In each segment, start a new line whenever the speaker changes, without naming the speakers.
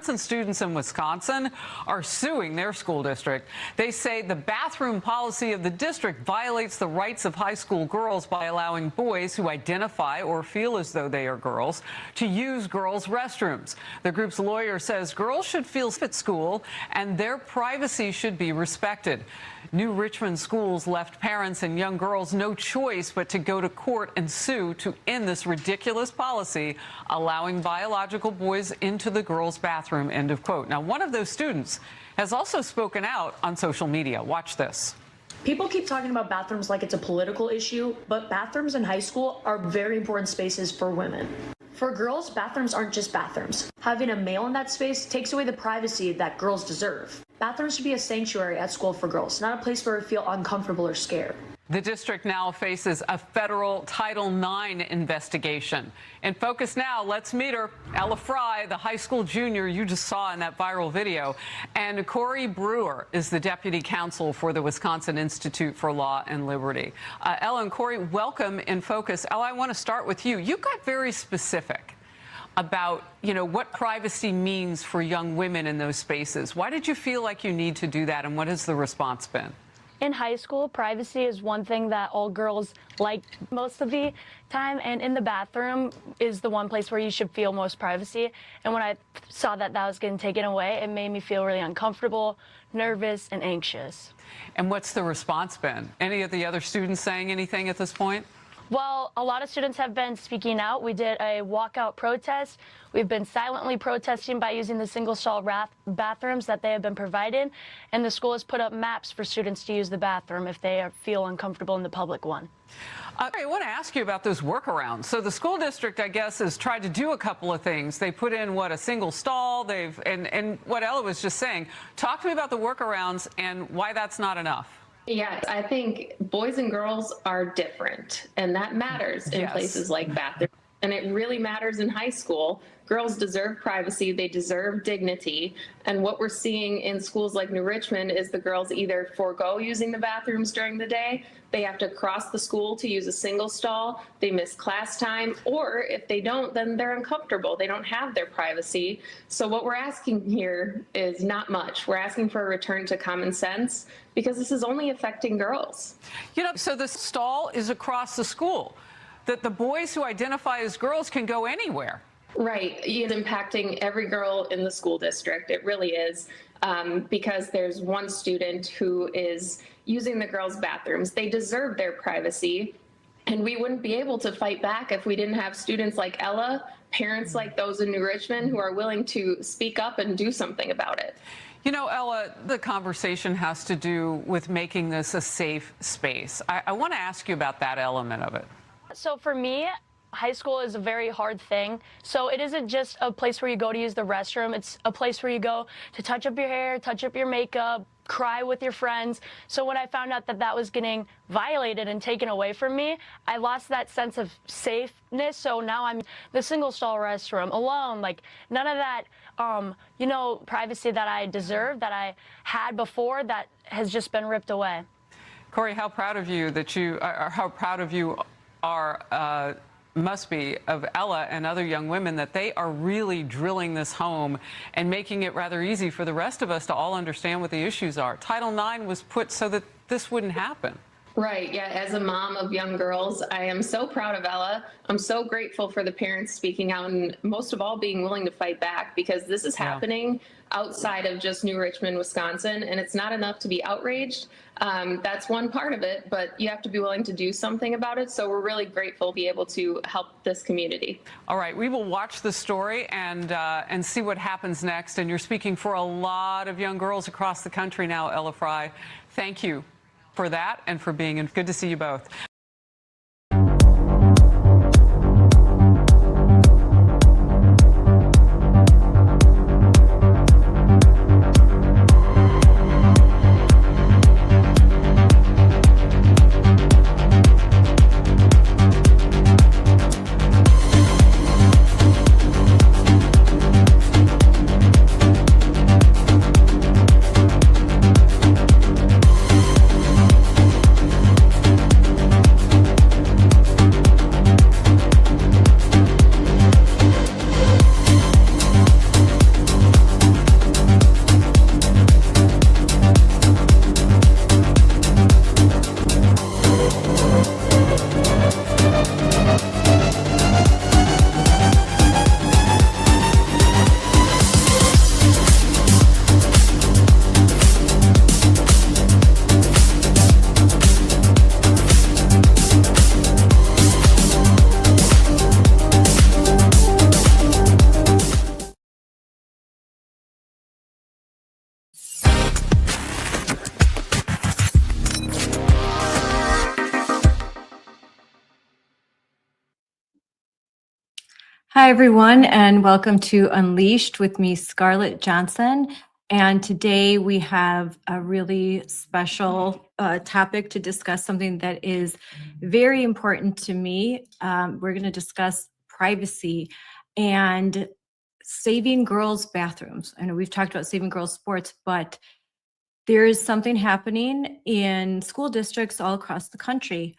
Wisconsin students in Wisconsin are suing their school district. They say the bathroom policy of the district violates the rights of high school girls by allowing boys who identify or feel as though they are girls to use girls' restrooms. The group's lawyer says girls should feel safe at school and their privacy should be respected. New Richmond schools left parents and young girls no choice but to go to court and sue to end this ridiculous policy allowing biological boys into the girls' bathroom, end of quote. Now, one of those students has also spoken out on social media. Watch this.
People keep talking about bathrooms like it's a political issue, but bathrooms in high school are very important spaces for women. For girls, bathrooms aren't just bathrooms. Having a male in that space takes away the privacy that girls deserve. Bathrooms should be a sanctuary at school for girls, not a place where we feel uncomfortable or scared.
The district now faces a federal Title IX investigation. In focus now, let's meet her, Ella Fry, the high school junior you just saw in that viral video. And Corey Brewer is the deputy counsel for the Wisconsin Institute for Law and Liberty. Ella and Corey, welcome in focus. Ella, I want to start with you. You got very specific about, what privacy means for young women in those spaces. Why did you feel like you need to do that, and what has the response been?
In high school, privacy is one thing that all girls like most of the time, and in the bathroom is the one place where you should feel most privacy. And when I saw that that was getting taken away, it made me feel really uncomfortable, nervous, and anxious.
And what's the response been? Any of the other students saying anything at this point?
Well, a lot of students have been speaking out. We did a walkout protest. We've been silently protesting by using the single-stall bathrooms that they have been provided, and the school has put up maps for students to use the bathroom if they feel uncomfortable in the public one.
I want to ask you about those workarounds. So the school district, I guess, has tried to do a couple of things. They put in, a single stall. And what Ella was just saying. Talk to me about the workarounds and why that's not enough.
Yes, I think boys and girls are different, and that matters in places like bathrooms. And it really matters in high school. Girls deserve privacy, they deserve dignity. And what we're seeing in schools like New Richmond is the girls either forego using the bathrooms during the day, they have to cross the school to use a single stall, they miss class time, or if they don't, then they're uncomfortable. They don't have their privacy. So what we're asking here is not much. We're asking for a return to common sense because this is only affecting girls.
So the stall is across the school. That the boys who identify as girls can go anywhere.
Right. It's impacting every girl in the school district. It really is, because there's one student who is using the girls' bathrooms. They deserve their privacy, and we wouldn't be able to fight back if we didn't have students like Ella, parents like those in New Richmond who are willing to speak up and do something about it.
Ella, the conversation has to do with making this a safe space. I want to ask you about that element of it.
So for me, high school is a very hard thing. So it isn't just a place where you go to use the restroom. It's a place where you go to touch up your hair, touch up your makeup, cry with your friends. So when I found out that that was getting violated and taken away from me, I lost that sense of safeness. So now I'm the single stall restroom alone, like none of that, privacy that I deserved, that I had before, that has just been ripped away.
Corey, how proud of you must be of Ella and other young women that they are really drilling this home and making it rather easy for the rest of us to all understand what the issues are. Title IX was put so that this wouldn't happen.
Right. Yeah. As a mom of young girls, I am so proud of Ella. I'm so grateful for the parents speaking out and most of all being willing to fight back, because this is happening outside of just New Richmond, Wisconsin, and it's not enough to be outraged. That's one part of it, but you have to be willing to do something about it. So we're really grateful to be able to help this community.
All right, we will watch the story and see what happens next. And you're speaking for a lot of young girls across the country now, Ella Fry. Thank you for that and for being in. Good to see you both.
Hi, everyone, and welcome to Unleashed with me, Scarlett Johnson. And today we have a really special topic to discuss, something that is very important to me. We're going to discuss privacy and saving girls' bathrooms. I know we've talked about saving girls' sports, but there is something happening in school districts all across the country.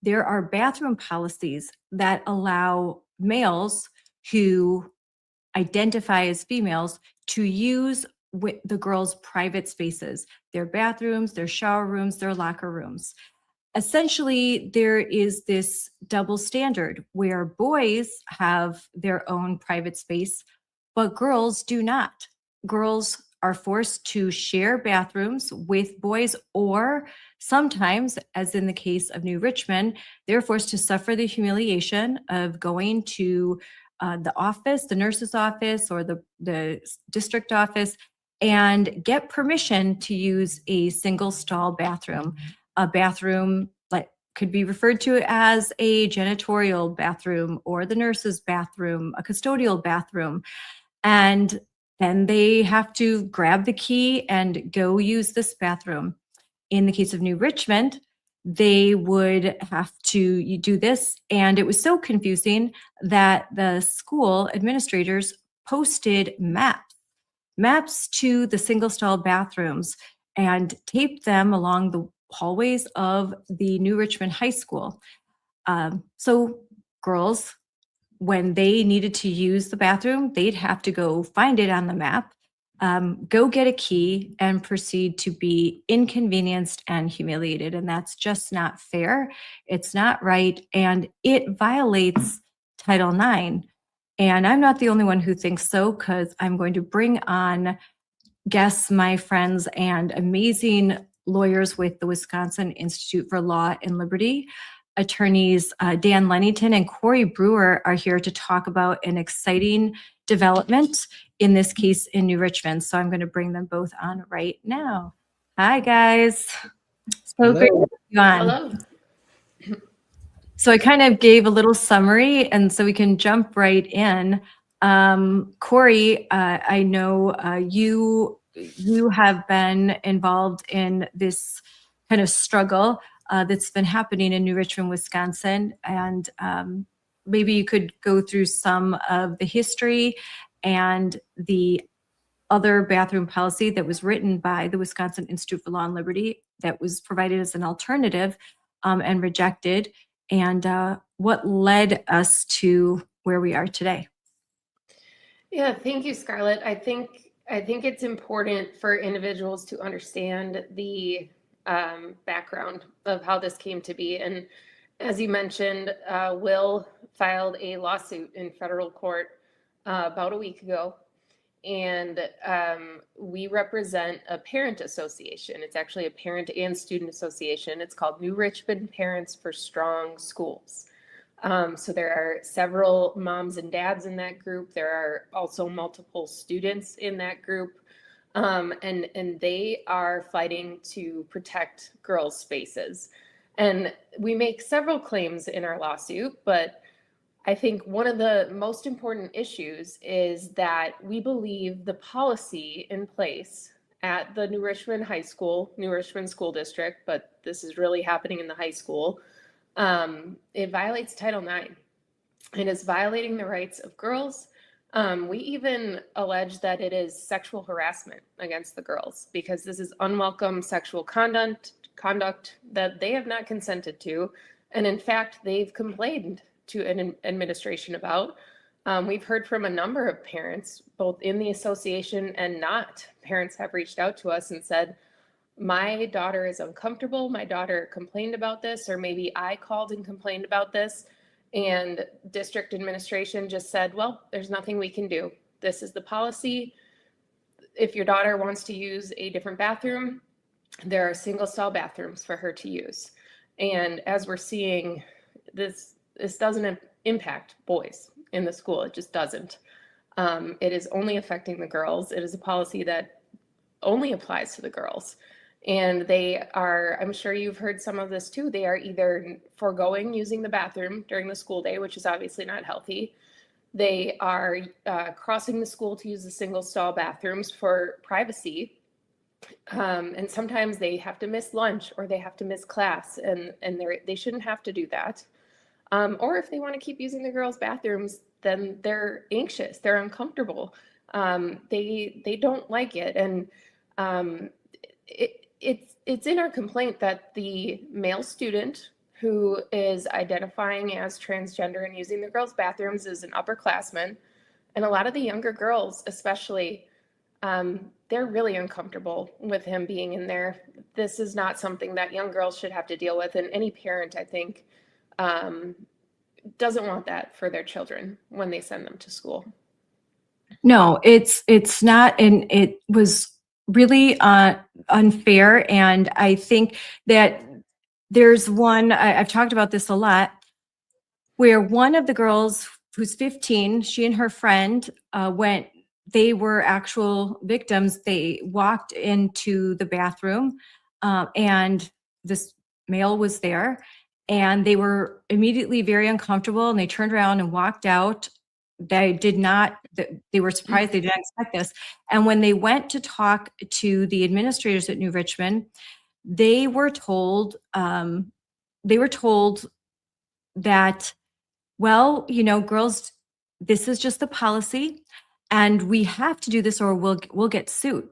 There are bathroom policies that allow males who identify as females to use the girls' private spaces, their bathrooms, their shower rooms, their locker rooms. Essentially, there is this double standard where boys have their own private space, but girls do not. Girls are forced to share bathrooms with boys, or sometimes, as in the case of New Richmond, they're forced to suffer the humiliation of going to the office, the nurse's office, or the district office, and get permission to use a single stall bathroom. A bathroom like could be referred to as a janitorial bathroom or the nurse's bathroom, a custodial bathroom. And then they have to grab the key and go use this bathroom. In the case of New Richmond, they would have to do this. And it was so confusing that the school administrators posted maps to the single stall bathrooms and taped them along the hallways of the New Richmond High School. So girls, when they needed to use the bathroom, they'd have to go find it on the map, go get a key, and proceed to be inconvenienced and humiliated. And that's just not fair. It's not right. And it violates Title IX. And I'm not the only one who thinks so, because I'm going to bring on guests, my friends, and amazing lawyers with the Wisconsin Institute for Law and Liberty. Attorneys Dan Lennington and Corey Brewer are here to talk about an exciting development, in this case in New Richmond. So I'm going to bring them both on right now. Hi, guys. So great to have you on.
Hello.
So I kind of gave a little summary, and so we can jump right in. Corey, I know you have been involved in this kind of struggle that's been happening in New Richmond, Wisconsin, and maybe you could go through some of the history and the other bathroom policy that was written by the Wisconsin Institute for Law and Liberty that was provided as an alternative and rejected, and what led us to where we are today.
Yeah, thank you, Scarlett. I think it's important for individuals to understand the background of how this came to be. And as you mentioned, Will filed a lawsuit in federal court about a week ago. And we represent a parent association. It's actually a parent and student association. It's called New Richmond Parents for Strong Schools. So there are several moms and dads in that group. There are also multiple students in that group. And they are fighting to protect girls' spaces. And we make several claims in our lawsuit, but I think one of the most important issues is that we believe the policy in place at the New Richmond High School, New Richmond School District, but this is really happening in the high school, it violates Title IX. It is violating the rights of girls. We even allege that it is sexual harassment against the girls, because this is unwelcome sexual conduct that they have not consented to. And in fact, they've complained to an administration about. We've heard from a number of parents, both in the association and not. Parents have reached out to us and said, my daughter is uncomfortable. My daughter complained about this, or maybe I called and complained about this. And district administration just said, well, there's nothing we can do. This is the policy. If your daughter wants to use a different bathroom, there are single stall bathrooms for her to use. And as we're seeing, this doesn't impact boys in the school. It just doesn't. It is only affecting the girls. It is a policy that only applies to the girls. And they are, I'm sure you've heard some of this too, they are either foregoing using the bathroom during the school day, which is obviously not healthy. They are crossing the school to use the single stall bathrooms for privacy. And sometimes they have to miss lunch or they have to miss class, and they shouldn't have to do that. Or if they want to keep using the girls' bathrooms, then they're anxious, they're uncomfortable, they don't like it, and it's in our complaint that the male student who is identifying as transgender and using the girls' bathrooms is an upperclassman, and a lot of the younger girls, especially, they're really uncomfortable with him being in there. This is not something that young girls should have to deal with, and any parent, I think, doesn't want that for their children when they send them to school.
No, it's not, and it was really unfair. And I think that there's one, I've talked about this a lot, where one of the girls who's 15, she and her friend went, they were actual victims. They walked into the bathroom and this male was there, and they were immediately very uncomfortable, and they turned around and walked out. They were surprised, they didn't expect this. And when they went to talk to the administrators at New Richmond, they were told that, well, girls, this is just the policy, and we have to do this or we'll get sued.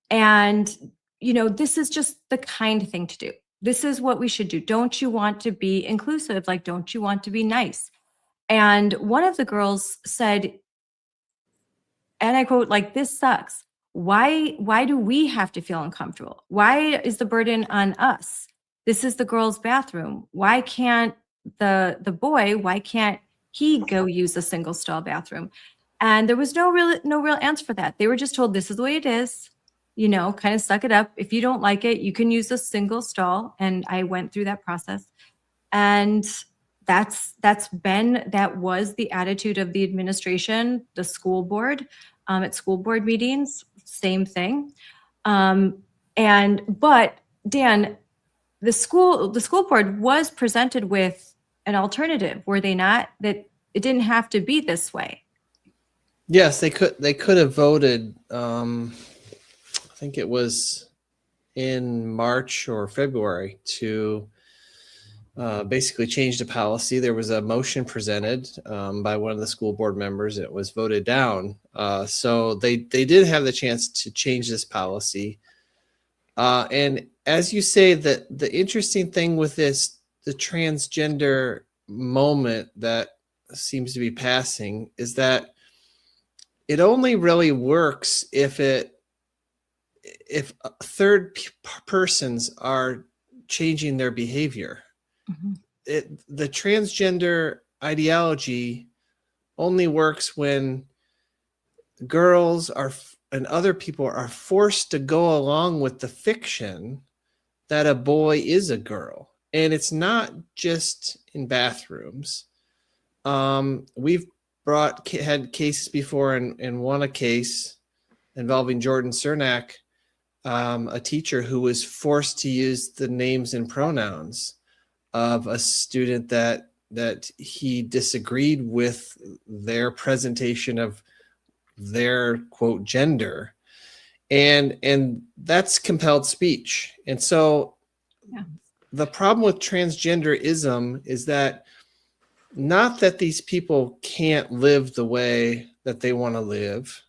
And this is just the kind thing to do. This is what we should do. Don't you want to be inclusive? Like, don't you want to be nice? And one of the girls said, and I quote, like, "This sucks. Why do we have to feel uncomfortable? Why is the burden on us? This is the girls' bathroom. Why can't the boy, why can't he go use a single stall bathroom?" And there was no real answer for that. They were just told, this is the way it is, kind of suck it up. If you don't like it, you can use a single stall. And I went through that process. And that was the attitude of the administration, the school board, at school board meetings, same thing. But Dan, the school board was presented with an alternative, were they not? That it didn't have to be this way.
Yes, they could have voted. I think it was in March or February to basically change the policy. There was a motion presented by one of the school board members. It was voted down. So they did have the chance to change this policy. And as you say, that the interesting thing with this, the transgender moment that seems to be passing, is that it only really works if third persons are changing their behavior. Mm-hmm. The transgender ideology only works when girls and other people are forced to go along with the fiction that a boy is a girl. And it's not just in bathrooms. We've had cases before, and won a case involving Jordan Cernak, a teacher who was forced to use the names and pronouns of a student that he disagreed with their presentation of their quote gender, and that's compelled speech. And so the problem with transgenderism is that, not that these people can't live the way that they want to live,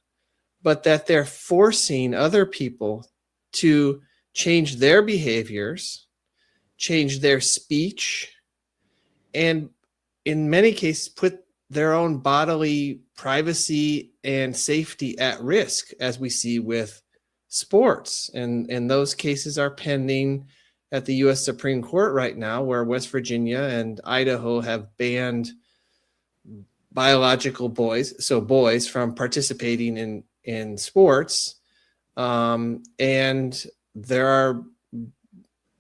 but that they're forcing other people to change their behaviors, change their speech, and in many cases put their own bodily privacy and safety at risk, as we see with sports. And those cases are pending at the U.S. Supreme Court right now, where West Virginia and Idaho have banned biological boys, so boys, from participating in sports. And there are,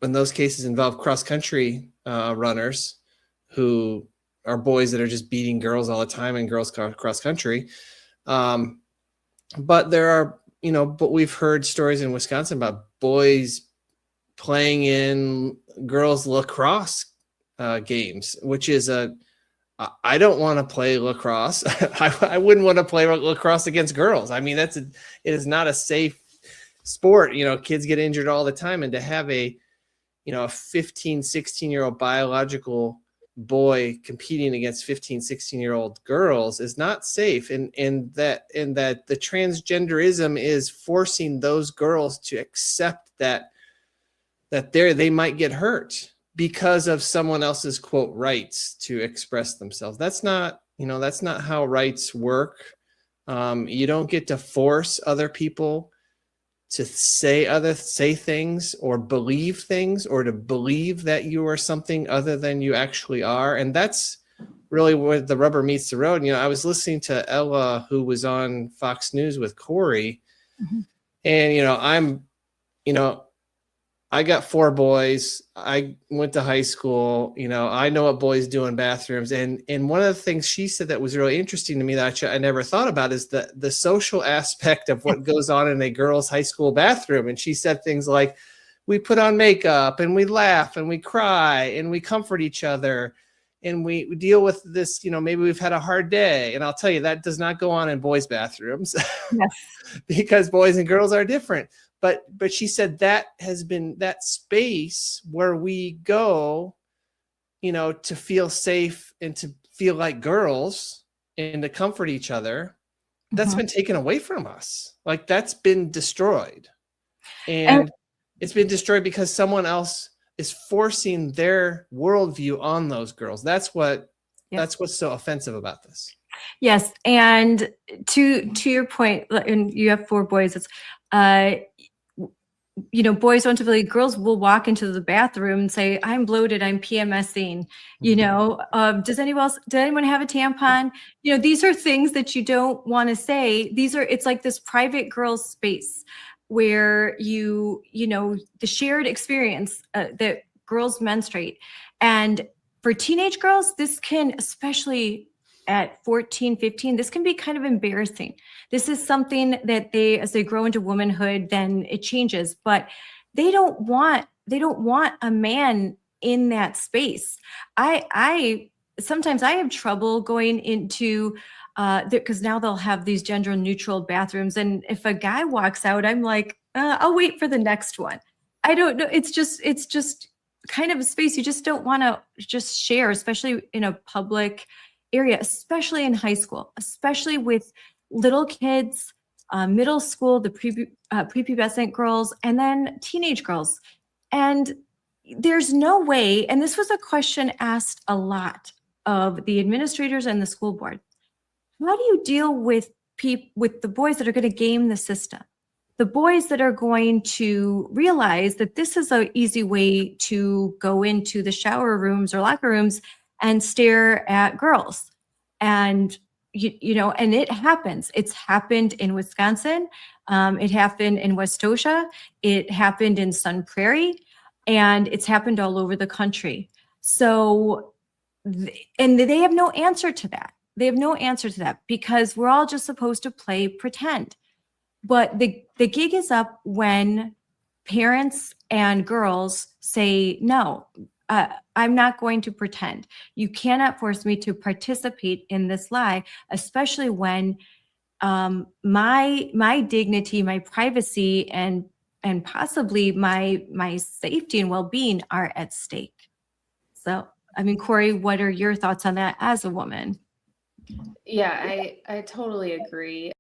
in those cases, involve cross-country runners who are boys that are just beating girls all the time in girls cross-country. But there are, but we've heard stories in Wisconsin about boys playing in girls lacrosse games, which is a I don't want to play lacrosse. I wouldn't want to play lacrosse against girls. I mean, it is not a safe sport. Kids get injured all the time. And to have a 15, 16-year-old biological boy competing against 15, 16-year-old girls is not safe. And that the transgenderism is forcing those girls to accept that they might get hurt because of someone else's quote rights to express themselves. That's not how rights work. You don't get to force other people to say things or believe things, or to believe that you are something other than you actually are. And that's really where the rubber meets the road. I was listening to Ella, who was on Fox News with Corey, and I got 4 boys. I went to high school. I know what boys do in bathrooms. And one of the things she said that was really interesting to me that I never thought about is the social aspect of what goes on in a girls' high school bathroom. And she said things like, we put on makeup and we laugh and we cry and we comfort each other and we deal with this, maybe we've had a hard day. And I'll tell you, that does not go on in boys' bathrooms.
Yes.
Because boys and girls are different. But she said that has been that space where we go, to feel safe and to feel like girls and to comfort each other. That's been taken away from us. Like, that's been destroyed. And it's been destroyed because someone else is forcing their worldview on those girls. That's what's so offensive about this.
Yes. And to your point, and you have 4 boys, it's, boys don't typically, girls will walk into the bathroom and say, I'm bloated, I'm PMSing, does anyone have a tampon? These are things that you don't want to say. It's like this private girl space where the shared experience that girls menstruate. And for teenage girls, this can, especially at 14, 15, this can be kind of embarrassing. This is something that as they grow into womanhood, then it changes, but they don't want a man in that space. Sometimes I have trouble going into, because now they'll have these gender neutral bathrooms. And if a guy walks out, I'm like, I'll wait for the next one. I don't know. It's just kind of a space you just don't want to just share, especially in a public area, especially in high school, especially with little kids, middle school, the prepubescent girls, and then teenage girls. And there's no way, and this was a question asked a lot of the administrators and the school board. How do you deal with the boys that are going to game the system? The boys that are going to realize that this is an easy way to go into the shower rooms or locker rooms and stare at girls. And, and it happens. It's happened in Wisconsin. It happened in Westosha. It happened in Sun Prairie. And it's happened all over the country. So, and they have no answer to that. They have no answer to that because we're all just supposed to play pretend. But the gig is up when parents and girls say, no, I'm not going to pretend. You cannot force me to participate in this lie, especially when my dignity, my privacy, and possibly my safety and well-being are at stake. So, I mean, Corey, what are your thoughts on that as a woman?
Yeah, I totally agree.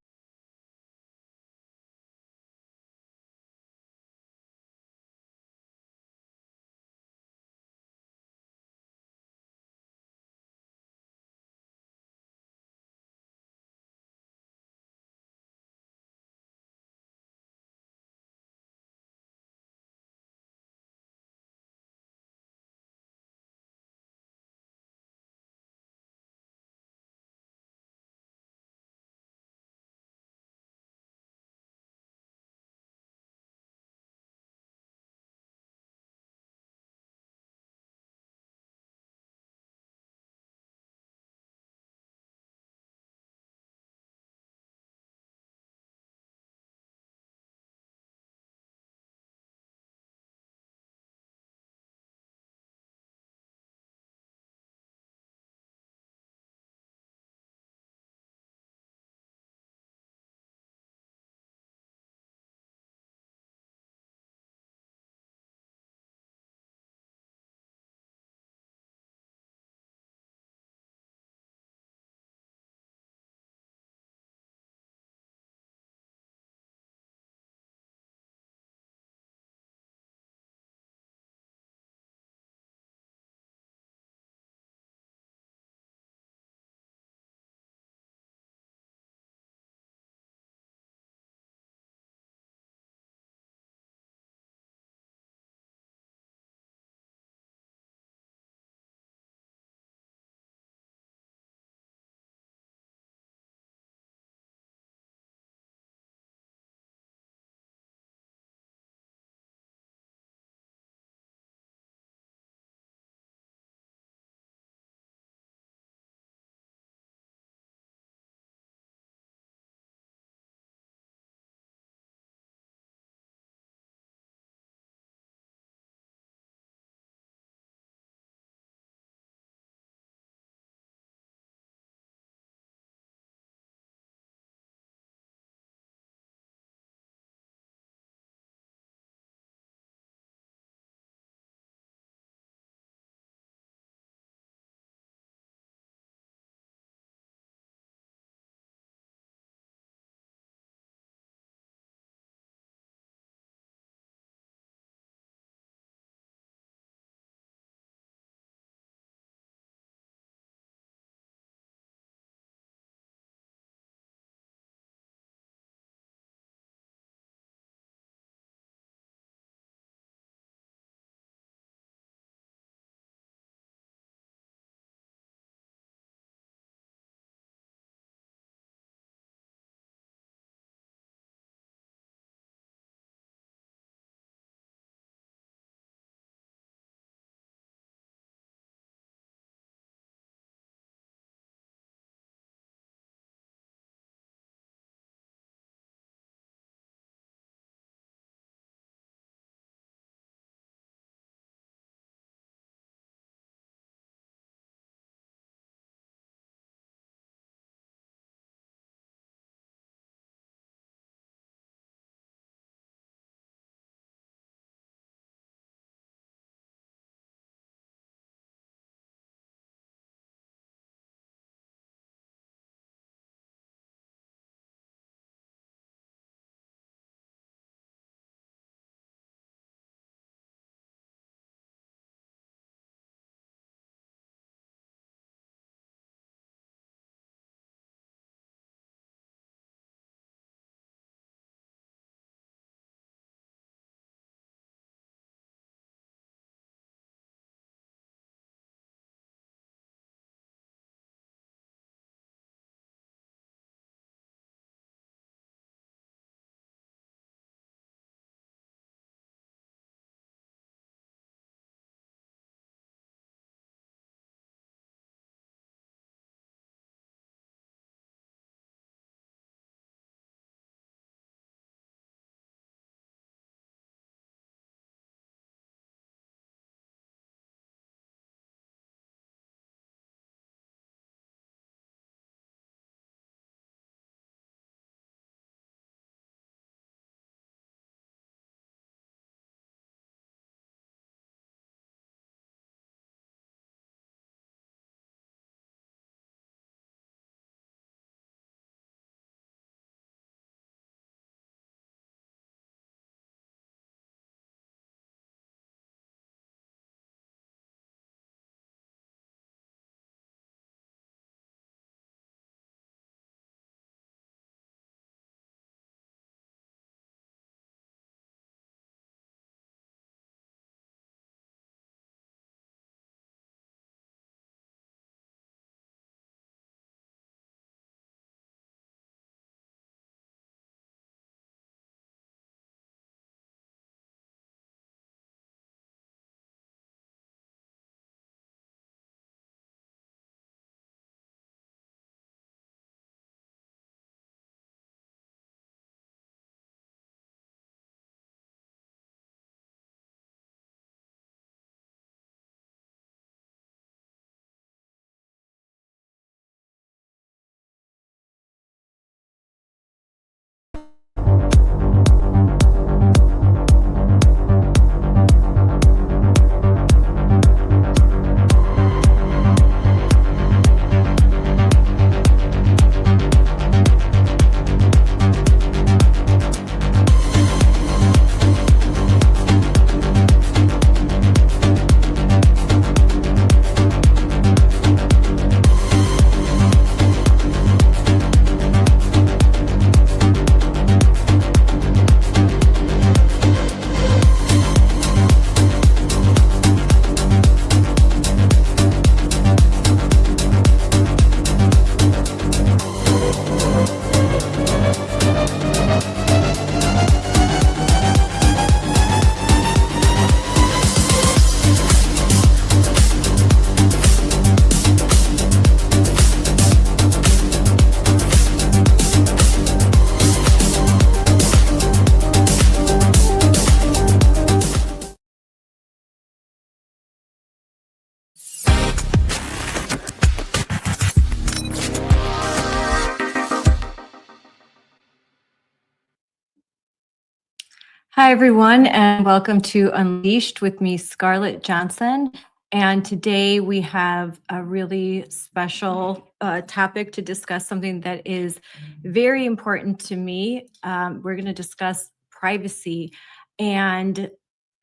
Hi, everyone, and welcome to Unleashed with me, Scarlett Johnson. And today we have a really special topic to discuss, something that is very important to me. We're going to discuss privacy and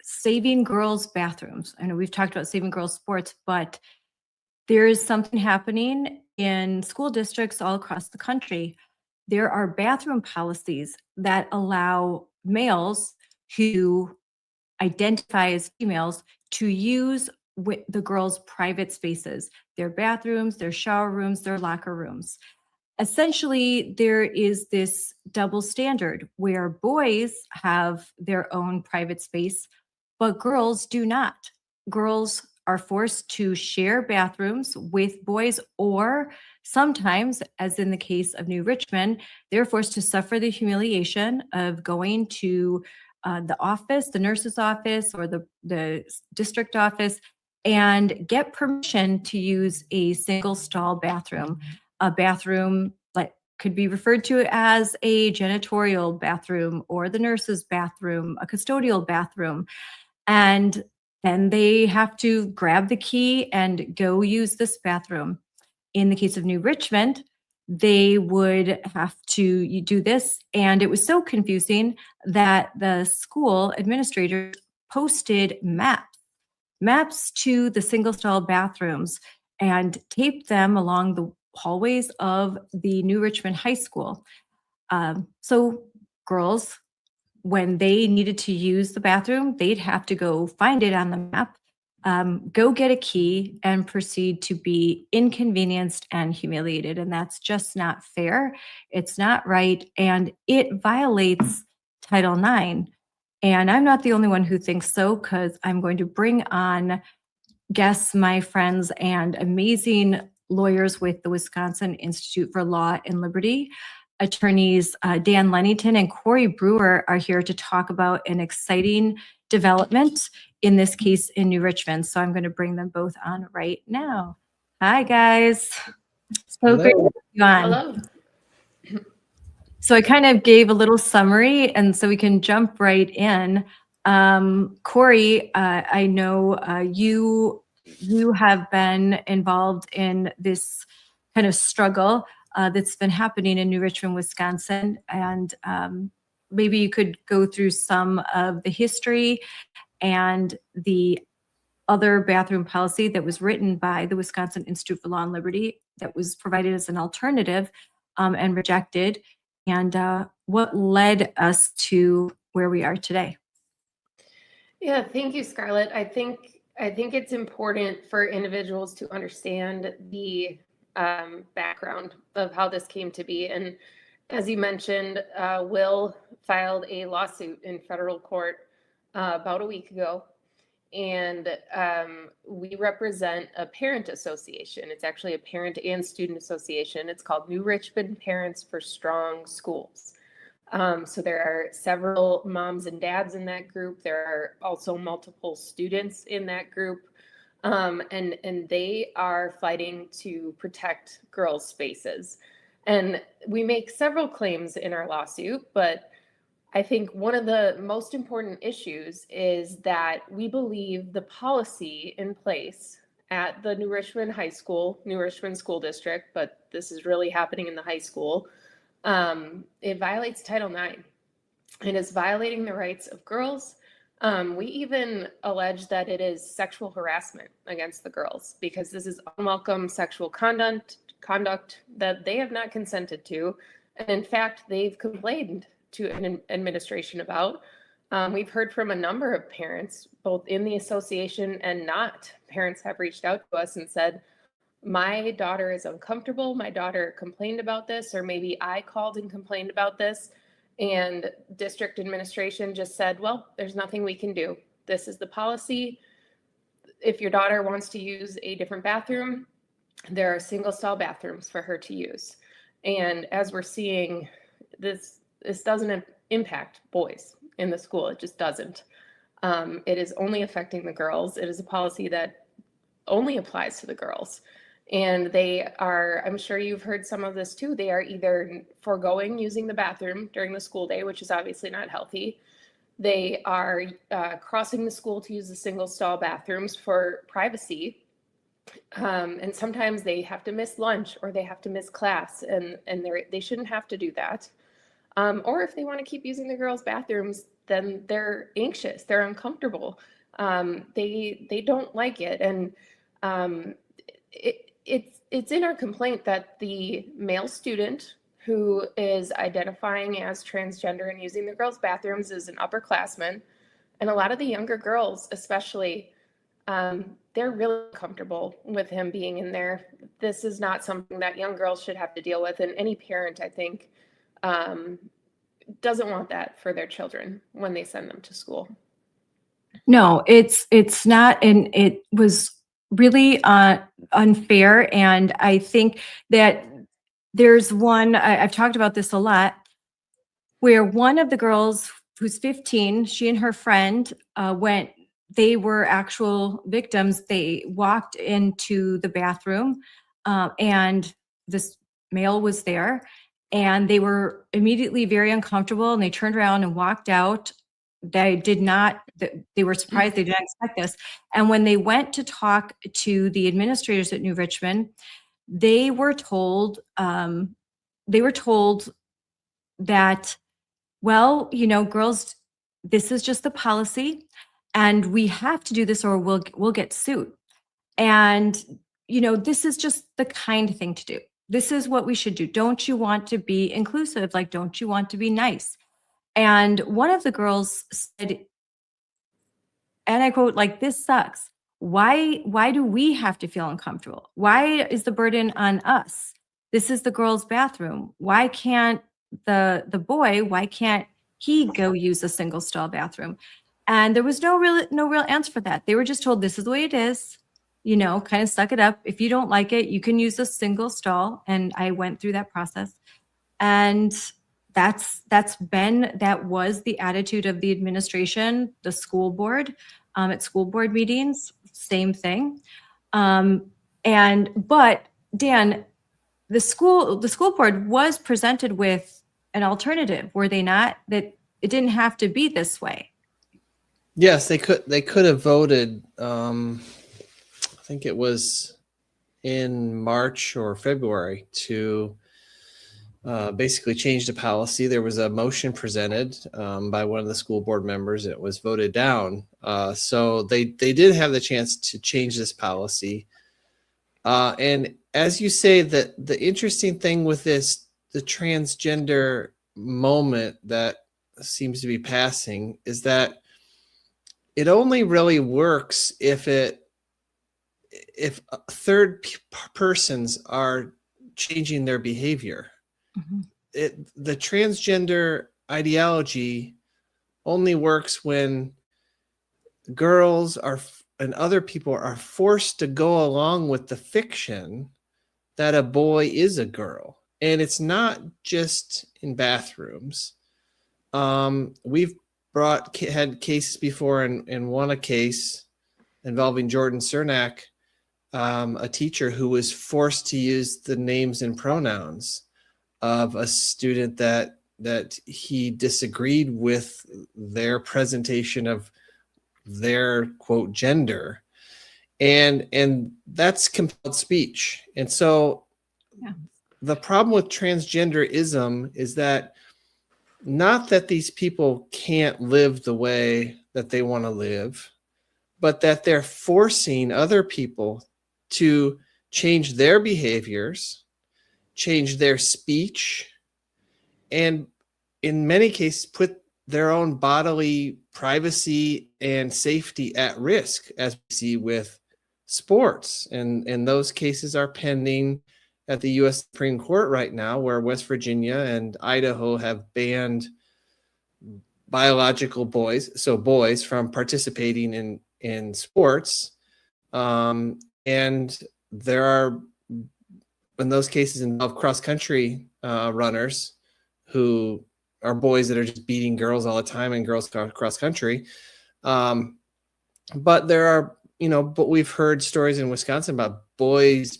saving girls' bathrooms. I know we've talked about saving girls' sports, but there is something happening in school districts all across the country. There are bathroom policies that allow males who identify as females to use the girls' private spaces, their bathrooms, their shower rooms, their locker rooms. Essentially, there is this double standard where boys have their own private space, but girls do not. Girls are forced to share bathrooms with boys, or sometimes, as in the case of New Richmond, they're forced to suffer the humiliation of going to the office, the nurse's office, or the district office, and get permission to use a single stall bathroom. A bathroom like could be referred to as a janitorial bathroom or the nurse's bathroom, a custodial bathroom. And then they have to grab the key and go use this bathroom. In the case of New Richmond, they would have to do this. And it was so confusing that the school administrators posted maps to the single stall bathrooms and taped them along the hallways of the New Richmond High School. So girls, when they needed to use the bathroom, they'd have to go find it on the map, go get a key, and proceed to be inconvenienced and humiliated. And that's just not fair. It's not right. And it violates Title IX. And I'm not the only one who thinks so, because I'm going to bring on guests, my friends, and amazing lawyers with the Wisconsin Institute for Law and Liberty. Attorneys Dan Lennington and Corey Brewer are here to talk about an exciting development, in this case in New Richmond. So I'm going to bring them both on right now. Hi, guys. So great to have you on.
Hello.
So I kind of gave a little summary, and so we can jump right in. Corey, I know you have been involved in this kind of struggle that's been happening in New Richmond, Wisconsin, and maybe you could go through some of the history and the other bathroom policy that was written by the Wisconsin Institute for Law and Liberty that was provided as an alternative and rejected, and what led us to where we are today.
Yeah, thank you, Scarlett. I think it's important for individuals to understand the background of how this came to be. And as you mentioned, Will filed a lawsuit in federal court about a week ago. And we represent a parent association. It's actually a parent and student association. It's called New Richmond Parents for Strong Schools. So there are several moms and dads in that group. There are also multiple students in that group. And they are fighting to protect girls' spaces. And we make several claims in our lawsuit, but I think one of the most important issues is that we believe the policy in place at the New Richmond High School, New Richmond School District, but this is really happening in the high school. It violates Title IX. It is violating the rights of girls. We even allege that it is sexual harassment against the girls, because this is unwelcome sexual conduct that they have not consented to. And in fact, they've complained to an administration about. We've heard from a number of parents, both in the association and not. Parents have reached out to us and said, my daughter is uncomfortable. My daughter complained about this, or maybe I called and complained about this. And district administration just said, well, there's nothing we can do. This is the policy. If your daughter wants to use a different bathroom, there are single stall bathrooms for her to use. And as we're seeing, this doesn't impact boys in the school. It just doesn't. It is only affecting the girls. It is a policy that only applies to the girls. And they are, I'm sure you've heard some of this too, they are either foregoing using the bathroom during the school day, which is obviously not healthy. They are crossing the school to use the single stall bathrooms for privacy. And sometimes they have to miss lunch or they have to miss class, and they shouldn't have to do that. Or if they want to keep using the girls' bathrooms, then they're anxious, they're uncomfortable, they don't like it, and it's in our complaint that the male student who is identifying as transgender and using the girls' bathrooms is an upperclassman, and a lot of the younger girls, especially, they're really comfortable with him being in there. This is not something that young girls should have to deal with, and any parent, I think, doesn't want that for their children when they send them to school.
No, it's not, and it was really unfair. And I think that there's one, I've talked about this a lot, where one of the girls who's 15, she and her friend went, they were actual victims. They walked into the bathroom and this male was there, and they were immediately very uncomfortable, and they turned around and walked out. They were surprised. They didn't expect this. And when they went to talk to the administrators at New Richmond, they were told that, well, girls, this is just the policy, and we have to do this or we'll get sued. And this is just the kind thing to do. This is what we should do. Don't you want to be inclusive? Like, don't you want to be nice? And one of the girls said, and I quote, like, "This sucks. Why do we have to feel uncomfortable? Why is the burden on us? This is the girls' bathroom. Why can't the boy, why can't he go use a single stall bathroom?" And there was no real answer for that. They were just told, this is the way it is, kind of suck it up. If you don't like it, you can use a single stall. And I went through that process. And that was the attitude of the administration, the school board, at school board meetings, same thing. But Dan, the school board was presented with an alternative, were they not? That it didn't have to be this way.
Yes, they could have voted. I think it was in March or February to basically change the policy. There was a motion presented by one of the school board members. It was voted down. So they did have the chance to change this policy. And as you say, that the interesting thing with this, the transgender moment that seems to be passing, is that it only really works if third persons are changing their behavior.
Mm-hmm.
The transgender ideology only works when girls and other people are forced to go along with the fiction that a boy is a girl. And it's not just in bathrooms. We've had cases before, and won a case involving Jordan Cernak, a teacher who was forced to use the names and pronouns of a student that he disagreed with their presentation of their quote gender, and that's compelled speech. And so the problem with transgenderism is that, not that these people can't live the way that they want to live, but that they're forcing other people to change their behaviors, change their speech, and in many cases put their own bodily privacy and safety at risk, as we see with sports. And those cases are pending at the U.S. Supreme Court right now, where West Virginia and Idaho have banned biological boys, so boys, from participating in sports. And there are, in those cases, involve cross-country runners who are boys that are just beating girls all the time in girls cross-country. But there are, but we've heard stories in Wisconsin about boys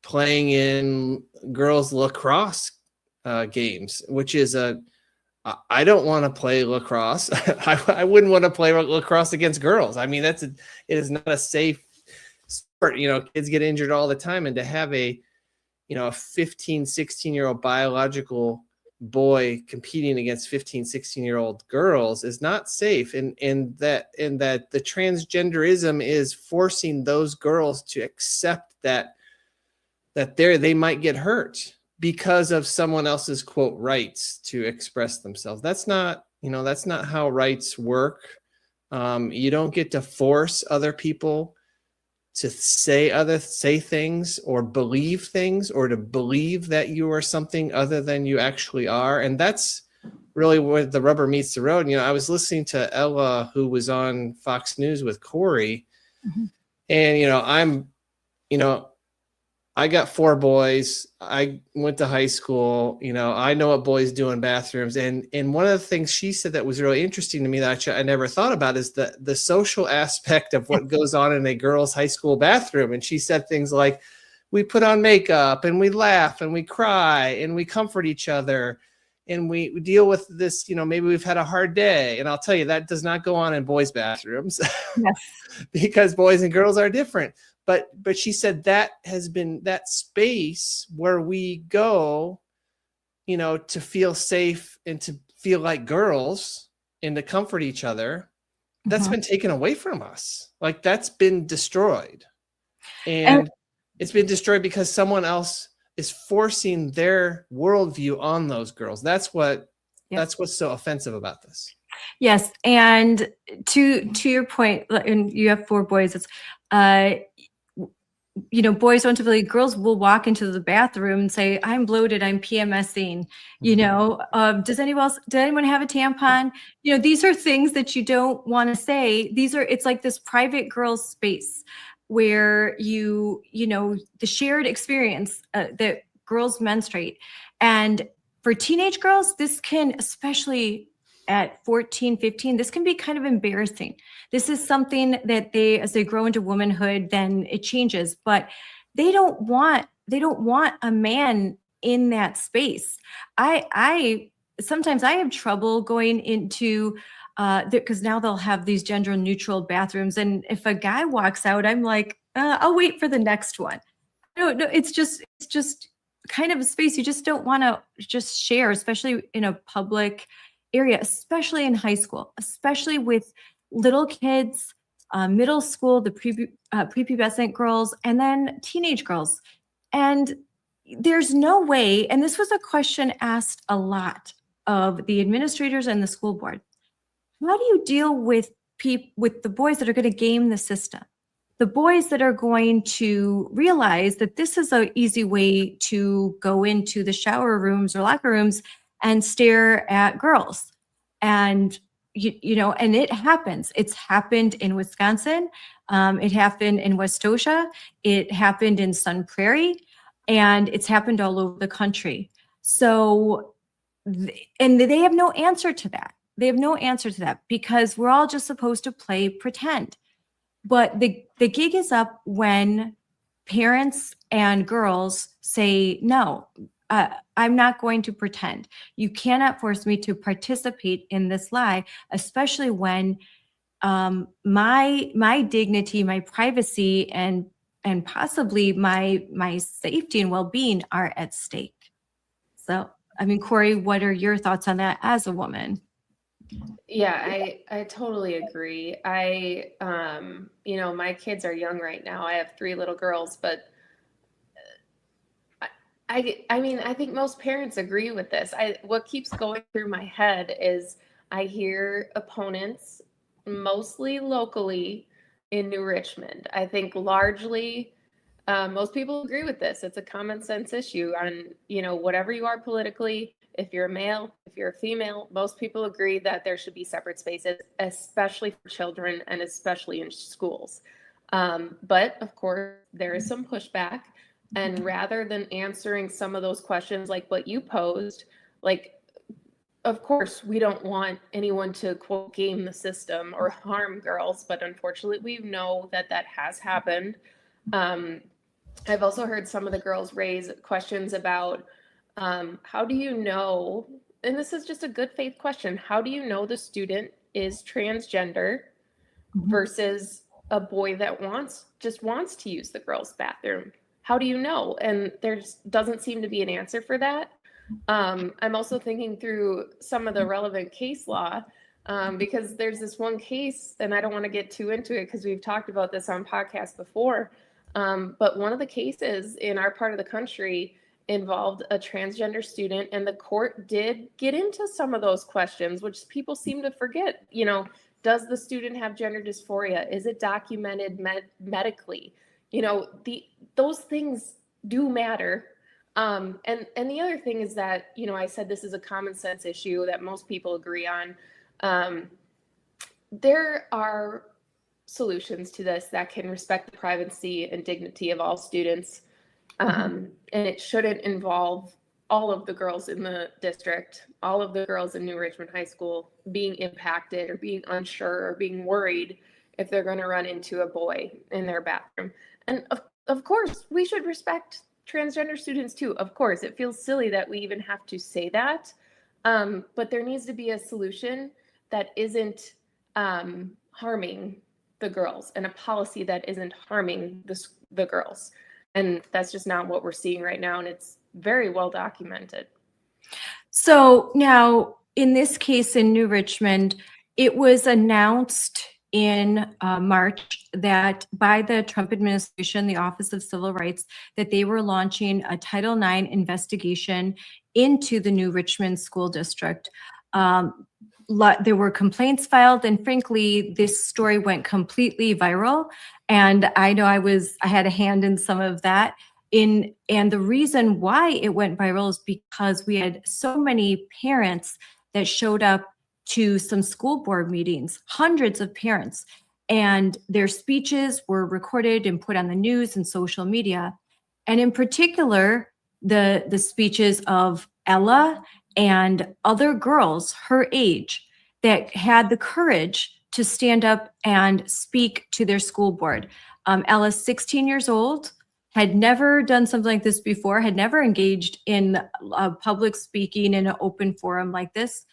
playing in girls lacrosse games, which is a I don't want to play lacrosse. I wouldn't want to play lacrosse against girls. I mean, it is not a safe sport. Kids get injured all the time. And to have a 15, 16-year-old biological boy competing against 15, 16-year-old girls is not safe. And that the transgenderism is forcing those girls to accept that they might get hurt because of someone else's quote rights to express themselves. That's not how rights work. You don't get to force other people to say things or believe things, or to believe that you are something other than you actually are. And that's really where the rubber meets the road. I was listening to Ella, who was on Fox News with Corey, and I got 4 boys. I went to high school. I know what boys do in bathrooms. And one of the things she said that was really interesting to me that I never thought about is the social aspect of what goes on in a girls' high school bathroom. And she said things like, we put on makeup and we laugh and we cry and we comfort each other and we deal with this, maybe we've had a hard day. And I'll tell you, that does not go on in boys' bathrooms.
Yes.
Because boys and girls are different. But she said that has been that space where we go, to feel safe and to feel like girls and to comfort each other. That's been taken away from us. Like, that's been destroyed. And it's been destroyed because someone else is forcing their worldview on those girls. That's what's so offensive about this.
Yes. And to your point, and you have 4 boys, it's, boys don't typically, girls will walk into the bathroom and say, I'm bloated, I'm PMSing, does anyone have a tampon? These are things that you don't want to say. It's like this private girls space where the shared experience that girls menstruate. And for teenage girls, this can, especially at 14, 15, this can be kind of embarrassing. This is something that as they grow into womanhood, then it changes, but they don't want a man in that space. Sometimes I have trouble going into, because now they'll have these gender neutral bathrooms. And if a guy walks out, I'm like, I'll wait for the next one. No, it's just kind of a space you just don't want to just share, especially in a public area, especially in high school, especially with little kids, middle school, the prepubescent girls, and then teenage girls. And there's no way, and this was a question asked a lot of the administrators and the school board. How do you deal with the boys that are going to game the system? The boys that are going to realize that this is an easy way to go into the shower rooms or locker rooms and stare at girls. And, and it happens. It's happened in Wisconsin. It happened in Westosha. It happened in Sun Prairie. And it's happened all over the country. So, and they have no answer to that. They have no answer to that because we're all just supposed to play pretend. But the gig is up when parents and girls say, no, I'm not going to pretend. You cannot force me to participate in this lie, especially when my dignity, my privacy, and possibly my safety and well-being are at stake. So, Corey, what are your thoughts on that as a woman?
Yeah, I totally agree. My kids are young right now. I have 3 little girls, but I think most parents agree with this. What keeps going through my head is I hear opponents, mostly locally in New Richmond. I think largely most people agree with this. It's a common sense issue on, whatever you are politically. If you're a male, if you're a female, most people agree that there should be separate spaces, especially for children and especially in schools. But of course, there is some pushback. And rather than answering some of those questions like what you posed, of course, we don't want anyone to quote game the system or harm girls, but unfortunately, we know that has happened. I've also heard some of the girls raise questions about how do you know and this is just a good faith question, how do you know the student is transgender versus a boy that just wants to use the girls' bathroom? How do you know? And there doesn't seem to be an answer for that. I'm also thinking through some of the relevant case law, because there's this one case, and I don't want to get too into it because we've talked about this on podcasts before. But one of the cases in our part of the country involved a transgender student, and the court did get into some of those questions, which people seem to forget. Does the student have gender dysphoria? Is it documented medically? Those things do matter. And the other thing is that, I said this is a common sense issue that most people agree on. There are solutions to this that can respect the privacy and dignity of all students. And it shouldn't involve all of the girls in the district, all of the girls in New Richmond High School being impacted or being unsure or being worried if they're going to run into a boy in their bathroom. And of course, we should respect transgender students too. Of course, it feels silly that we even have to say that. But there needs to be a solution that isn't harming the girls, and a policy that isn't harming the girls. And that's just not what we're seeing right now. And it's very well documented.
So now, in this case in New Richmond, it was announced in March that by the Trump administration, the Office of Civil Rights, that they were launching a Title IX investigation into the New Richmond School District. There were complaints filed, and frankly, this story went completely viral. And I know I had a hand in some of that. And the reason why it went viral is because we had so many parents that showed up to some school board meetings, hundreds of parents, and their speeches were recorded and put on the news and social media. And in particular, the speeches of Ella and other girls her age that had the courage to stand up and speak to their school board. Ella's 16 years old, had never done something like this before, had never engaged in public speaking in an open forum like this,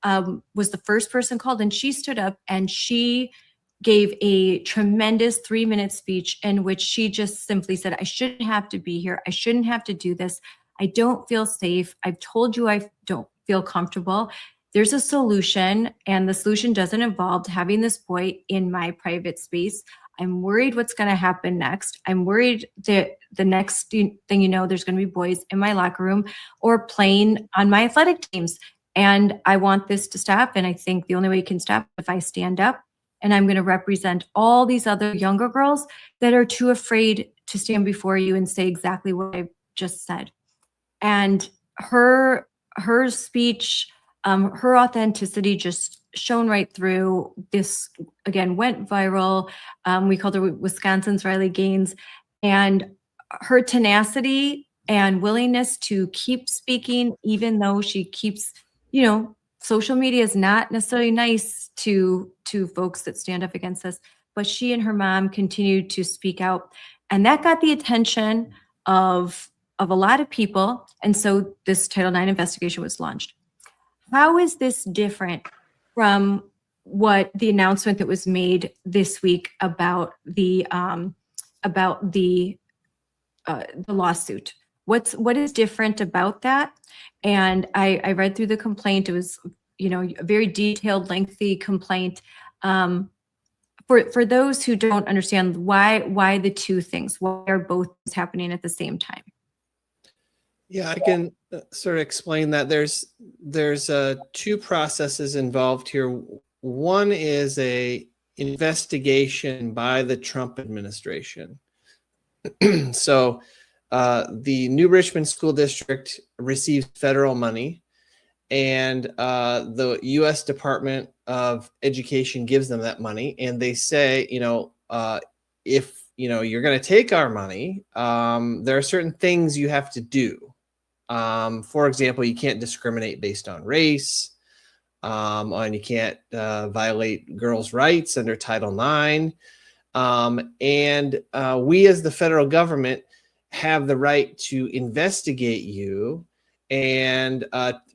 was the first person called, and she stood up and she gave a tremendous 3-minute speech in which she just simply said, I shouldn't have to be here. I shouldn't have to do this. I don't feel safe. I've told you I don't feel comfortable. There's a solution, and the solution doesn't involve having this boy in my private space. I'm worried what's going to happen next. I'm worried that the next thing you know, there's going to be boys in my locker room or playing on my athletic teams. And I want this to stop. And I think the only way it can stop is if I stand up, and I'm going to represent all these other younger girls that are too afraid to stand before you and say exactly what I just said. And her speech, her authenticity just shone right through. This, again, went viral. We called her Wisconsin's Riley Gaines. And her tenacity and willingness to keep speaking, even though she keeps, social media is not necessarily nice to folks that stand up against this, but she and her mom continued to speak out. And that got the attention of a lot of people. And so this Title IX investigation was launched. How is this different from what the announcement that was made this week about the lawsuit? What is different about that? And I read through the complaint. It was, a very detailed, lengthy complaint. For those who don't understand, why the two things? Why are both happening at the same time?
Yeah, I can sort of explain that. There's two processes involved here. One is a investigation by the Trump administration. So the New Richmond School District receives federal money, and the U.S. Department of Education gives them that money, and they say, if you're going to take our money, there are certain things you have to do. For example, you can't discriminate based on race, and you can't violate girls' rights under Title IX. And we as the federal government have the right to investigate you and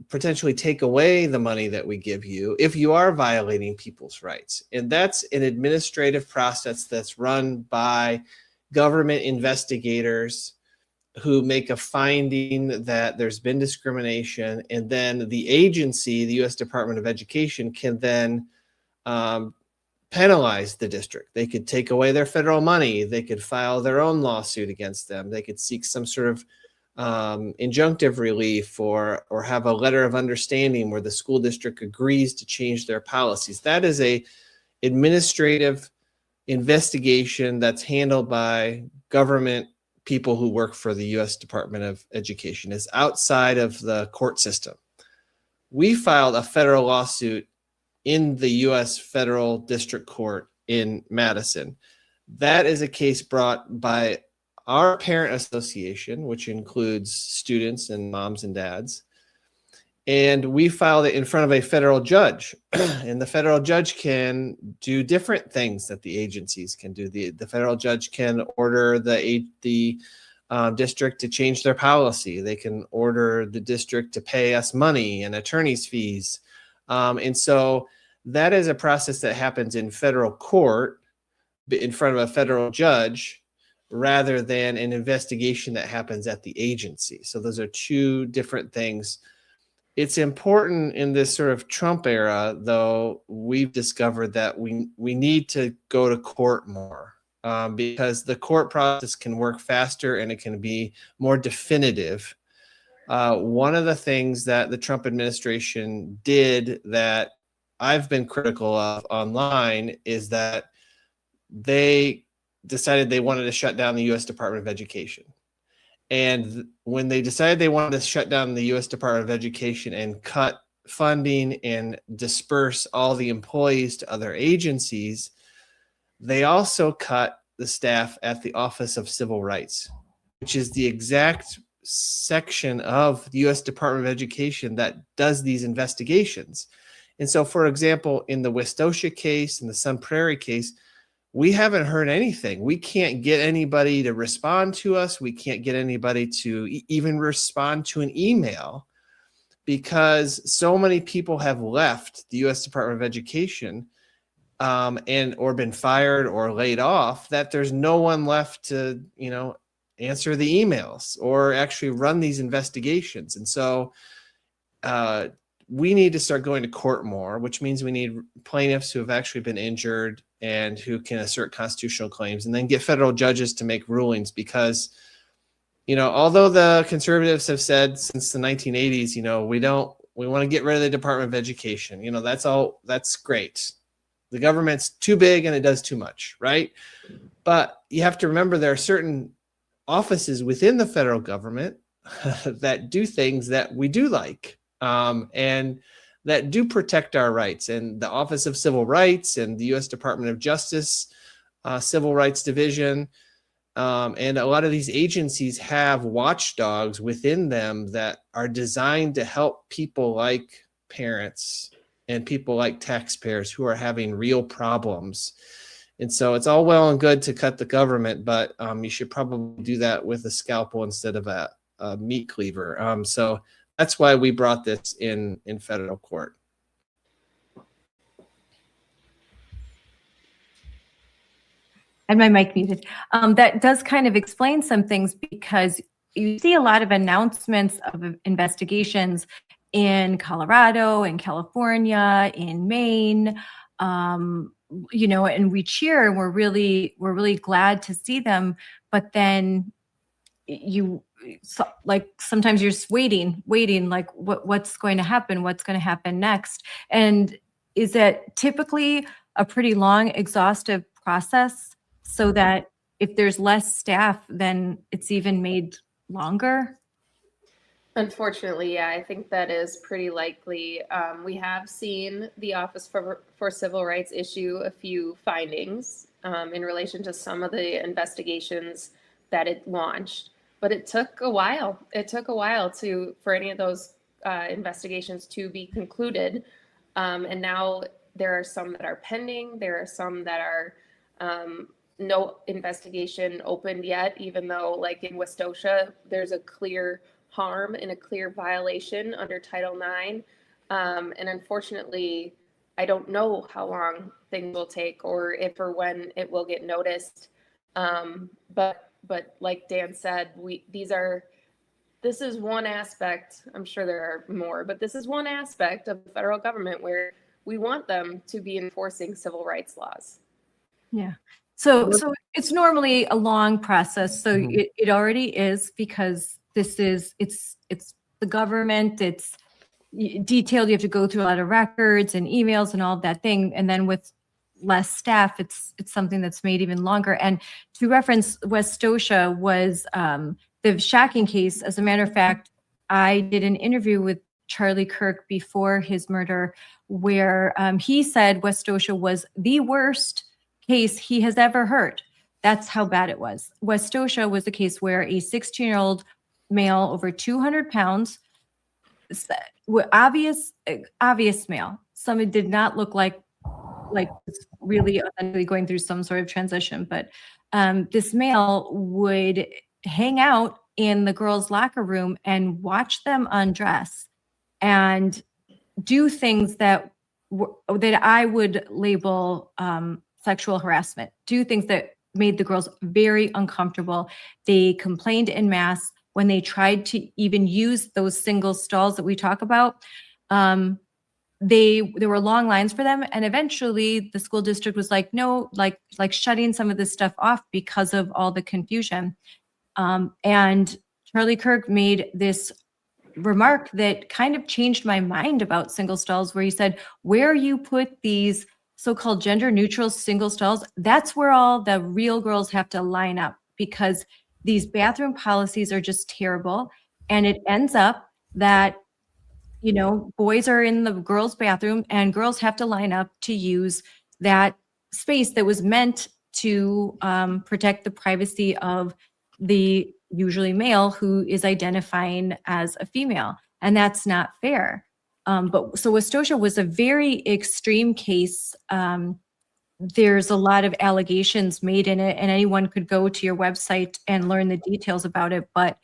potentially take away the money that we give you if you are violating people's rights. And that's an administrative process that's run by government investigators who make a finding that there's been discrimination, and then the agency, the U.S. Department of Education, can then penalize the district. They could take away their federal money. They could file their own lawsuit against them. They could seek some sort of injunctive relief or have a letter of understanding where the school district agrees to change their policies. That is a administrative investigation that's handled by government people who work for the U.S. Department of Education. It's outside of the court system. We filed a federal lawsuit in the U.S. Federal District Court in Madison. That is a case brought by our parent association, which includes students and moms and dads. And we filed it in front of a federal judge. And the federal judge can do different things that the agencies can do. The federal judge can order the district to change their policy. They can order the district to pay us money and attorney's fees. And so that is a process that happens in federal court in front of a federal judge rather than an investigation that happens at the agency. So those are two different things. It's important in this sort of Trump era, though, we've discovered that we need to go to court more because the court process can work faster and it can be more definitive. One of the things that the Trump administration did that I've been critical of online is that they decided they wanted to shut down the U.S. Department of Education. And when they decided they wanted to shut down the U.S. Department of Education and cut funding and disperse all the employees to other agencies, they also cut the staff at the Office of Civil Rights, which is the exact section of the U.S. Department of Education that does these investigations. And so, for example, in the Westosha case, in the Sun Prairie case, we haven't heard anything. We can't get anybody to respond to us. We can't get anybody to even respond to an email because so many people have left the U.S. Department of Education and or been fired or laid off that there's no one left to, answer the emails or actually run these investigations. And so we need to start going to court more, which means we need plaintiffs who have actually been injured and who can assert constitutional claims, and then get federal judges to make rulings because, although the conservatives have said since the 1980s, we want to get rid of the Department of Education. That's great. The government's too big and it does too much, right? But you have to remember there are certain offices within the federal government that do things that we do like. And that do protect our rights, and the Office of Civil Rights and the U.S. Department of Justice Civil Rights Division, and a lot of these agencies have watchdogs within them that are designed to help people like parents and people like taxpayers who are having real problems. And so it's all well and good to cut the government, but you should probably do that with a scalpel instead of a meat cleaver. So that's why we brought this in federal court.
And my mic muted. That does kind of explain some things because you see a lot of announcements of investigations in Colorado, in California, in Maine, and we cheer and we're really glad to see them. But then sometimes you're just waiting, like what's going to happen next. And is that typically a pretty long, exhaustive process so that if there's less staff, then it's even made longer?
Unfortunately, yeah, I think that is pretty likely. We have seen the Office for Civil Rights issue a few findings in relation to some of the investigations that it launched. But it took a while. It took a while for any of those investigations to be concluded. And now there are some that are pending. There are some that are no investigation opened yet, even though, like in Westosha, there's a clear harm and a clear violation under Title IX. And unfortunately, I don't know how long things will take or if or when it will get noticed. But like Dan said, this is one aspect. I'm sure there are more, but this is one aspect of the federal government where we want them to be enforcing civil rights laws.
Yeah. So it's normally a long process. So
Mhm.
it already is, because it's the government, it's detailed. You have to go through a lot of records and emails and all that thing. And then with less staff, it's something that's made even longer. And to reference, Westosha was the shocking case. As a matter of fact, I did an interview with Charlie Kirk before his murder, where he said Westosha was the worst case he has ever heard. That's how bad it was. Westosha was a case where a 16-year-old male over 200 pounds, obvious male. Someone did not look like really authentically going through some sort of transition, but this male would hang out in the girls' locker room and watch them undress and do things that I would label sexual harassment, do things that made the girls very uncomfortable. They complained en masse when they tried to even use those single stalls that we talk about. There were long lines for them, and eventually the school district was like, no, like shutting some of this stuff off because of all the confusion. And Charlie Kirk made this remark that kind of changed my mind about single stalls, where he said, where you put these so-called gender neutral single stalls, that's where all the real girls have to line up, because these bathroom policies are just terrible. And it ends up that, boys are in the girls' bathroom and girls have to line up to use that space that was meant to protect the privacy of the usually male who is identifying as a female. And that's not fair. But so Westosha was a very extreme case. There's a lot of allegations made in it, and anyone could go to your website and learn the details about it. But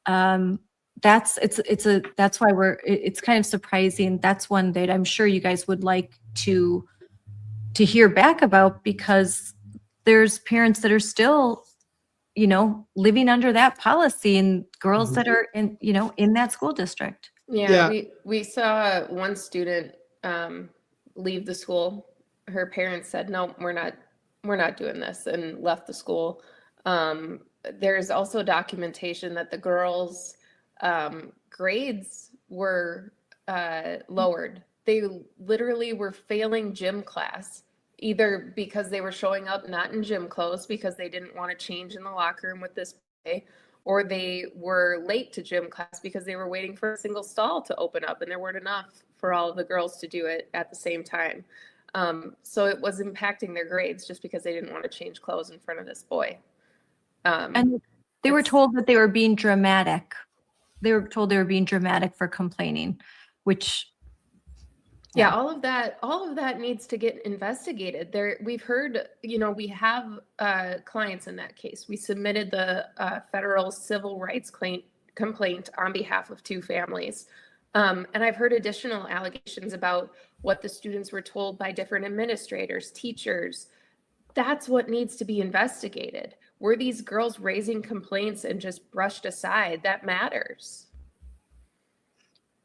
that's why it's kind of surprising. That's one that I'm sure you guys would like to hear back about, because there's parents that are still living under that policy, and girls that are in that school district.
Yeah. We saw one student leave the school. Her parents said, no, we're not doing this, and left the school. There's also documentation that the girls' grades were lowered. They literally were failing gym class, either because they were showing up not in gym clothes because they didn't want to change in the locker room with this boy, or they were late to gym class because they were waiting for a single stall to open up and there weren't enough for all of the girls to do it at the same time. So it was impacting their grades just because they didn't want to change clothes in front of this boy.
And they were told that they were being dramatic. They were told they were being dramatic for complaining, which
yeah, all of that needs to get investigated. We've heard, we have clients in that case. We submitted the federal civil rights complaint on behalf of 2 families. And I've heard additional allegations about what the students were told by different administrators, teachers. That's what needs to be investigated. Were these girls raising complaints and just brushed aside? That matters.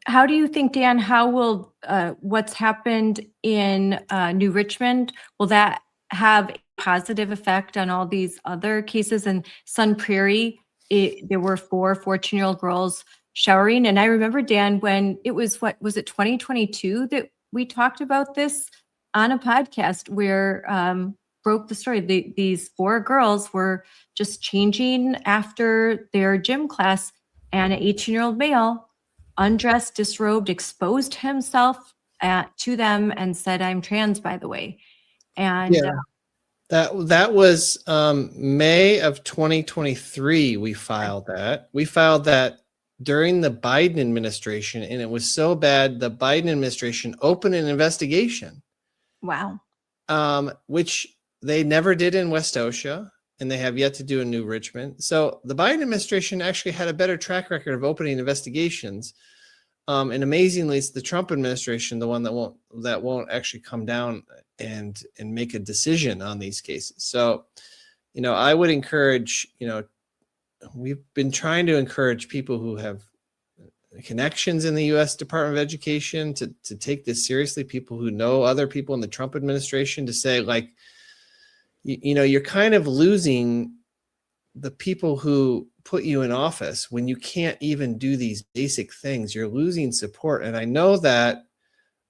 How do you think, Dan, how will what's happened in New Richmond, will that have a positive effect on all these other cases? In Sun Prairie, there were 4 14-year-old girls showering. And I remember, Dan, when it was, 2022 that we talked about this on a podcast where broke the story. These 4 girls were just changing after their gym class, and an 18-year-old male undressed, disrobed, exposed himself to them and said, "I'm trans, by the way." And
that was May of 2023. We filed that during the Biden administration, and it was so bad the Biden administration opened an investigation.
Wow.
Which they never did in Westosha, and they have yet to do a New Richmond. So the Biden administration actually had a better track record of opening investigations. And amazingly, it's the Trump administration, the one that won't actually come down and make a decision on these cases. So, I would encourage, we've been trying to encourage people who have connections in the U.S. Department of Education to take this seriously, people who know other people in the Trump administration, to say, like, you're kind of losing the people who put you in office when you can't even do these basic things. You're losing support. And I know that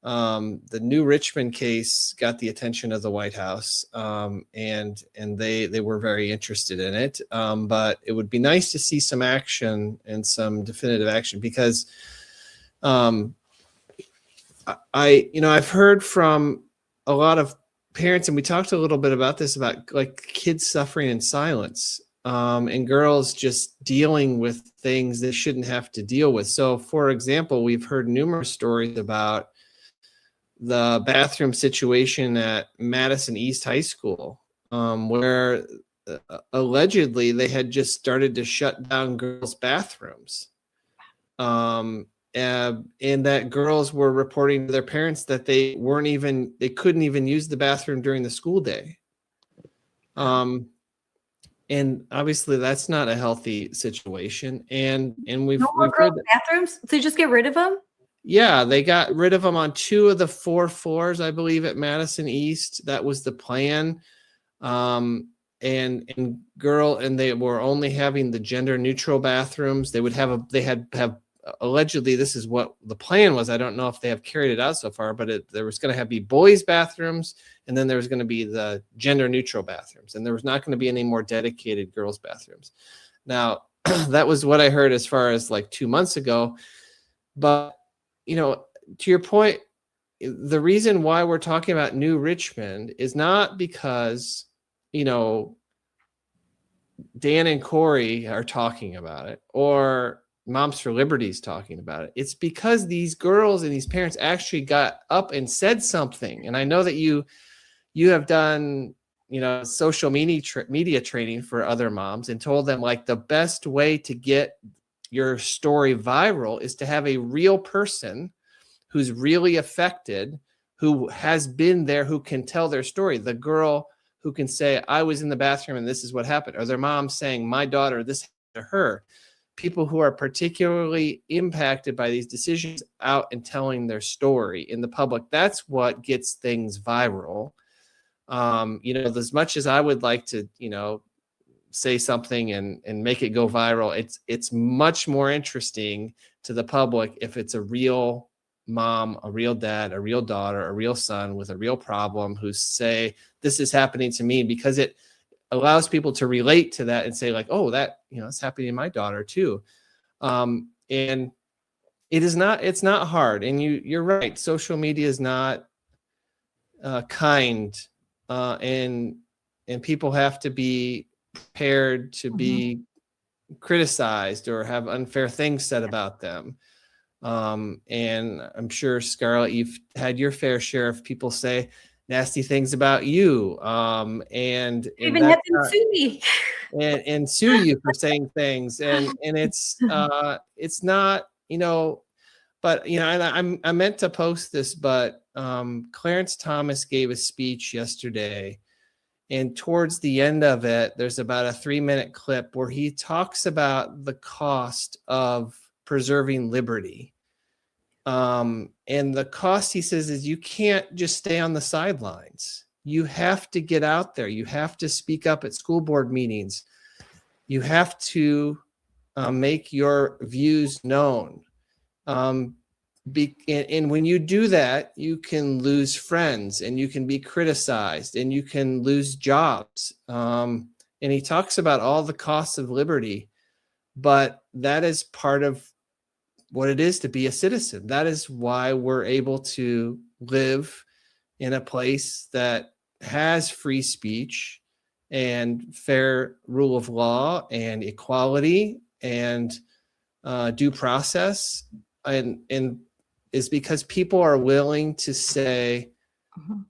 the New Richmond case got the attention of the White House, and they were very interested in it. But it would be nice to see some action and some definitive action, because I've heard from a lot of parents, and we talked a little bit about this, about like kids suffering in silence, and girls just dealing with things they shouldn't have to deal with. So, for example, we've heard numerous stories about the bathroom situation at Madison East High School, where allegedly they had just started to shut down girls' bathrooms. And that girls were reporting to their parents that they couldn't even use the bathroom during the school day. And obviously that's not a healthy situation. And we've heard that
bathrooms. So just get rid of them.
Yeah, they got rid of them on 2 of the 4 floors, I believe, at Madison East. That was the plan. And they were only having the gender neutral bathrooms. They would have allegedly, this is what the plan was. I don't know if they have carried it out so far, but there was going to be boys bathrooms, and then there was going to be the gender neutral bathrooms, and there was not going to be any more dedicated girls bathrooms. Now, that was what I heard as far as like 2 months ago. But to your point, the reason why we're talking about New Richmond is not because, Dan and Corey are talking about it, or Moms for Liberty is talking about it. It's because these girls and these parents actually got up and said something. And I know that you have done, social media training for other moms, and told them, like, the best way to get your story viral is to have a real person who's really affected, who has been there, who can tell their story. The girl who can say, I was in the bathroom and this is what happened. Or their mom saying, my daughter, this happened to her. People who are particularly impacted by these decisions out and telling their story in the public. That's what gets things viral. As much as I would like to, say something and make it go viral, it's much more interesting to the public if it's a real mom, a real dad, a real daughter, a real son with a real problem, who say, this is happening to me, because it allows people to relate to that and say, like, oh, that, it's happening to my daughter too. And it's not hard. And you're right. Social media is not kind, and people have to be prepared to be criticized or have unfair things said about them. And I'm sure, Scarlett, you've had your fair share of people say nasty things about you, and
Even had them sue me
and sue you for saying things, and it's not, but and I meant to post this, but Clarence Thomas gave a speech yesterday, and towards the end of it, there's about a 3-minute clip where he talks about the cost of preserving liberty. And the cost, he says, is you can't just stay on the sidelines. You have to get out there. You have to speak up at school board meetings. You have to make your views known. And when you do that, you can lose friends, and you can be criticized, and you can lose jobs. And he talks about all the costs of liberty, but that is part of what it is to be a citizen. That is why we're able to live in a place that has free speech and fair rule of law and equality and due process, and is because people are willing to say,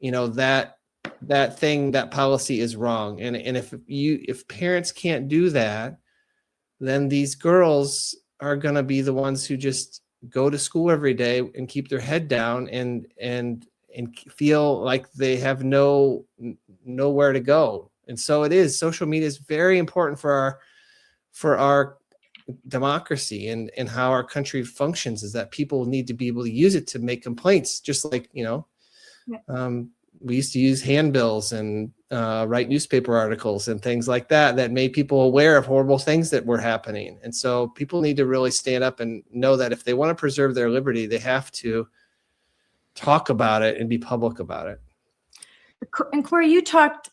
that that policy is wrong. And if parents can't do that, then these girls are going to be the ones who just go to school every day and keep their head down and feel like they have nowhere to go. And so social media is very important for our democracy and how our country functions, is that people need to be able to use it to make complaints, just like, we used to use handbills and write newspaper articles and things like that made people aware of horrible things that were happening. And so people need to really stand up and know that if they want to preserve their liberty, they have to talk about it and be public about it.
And Corey, you've talked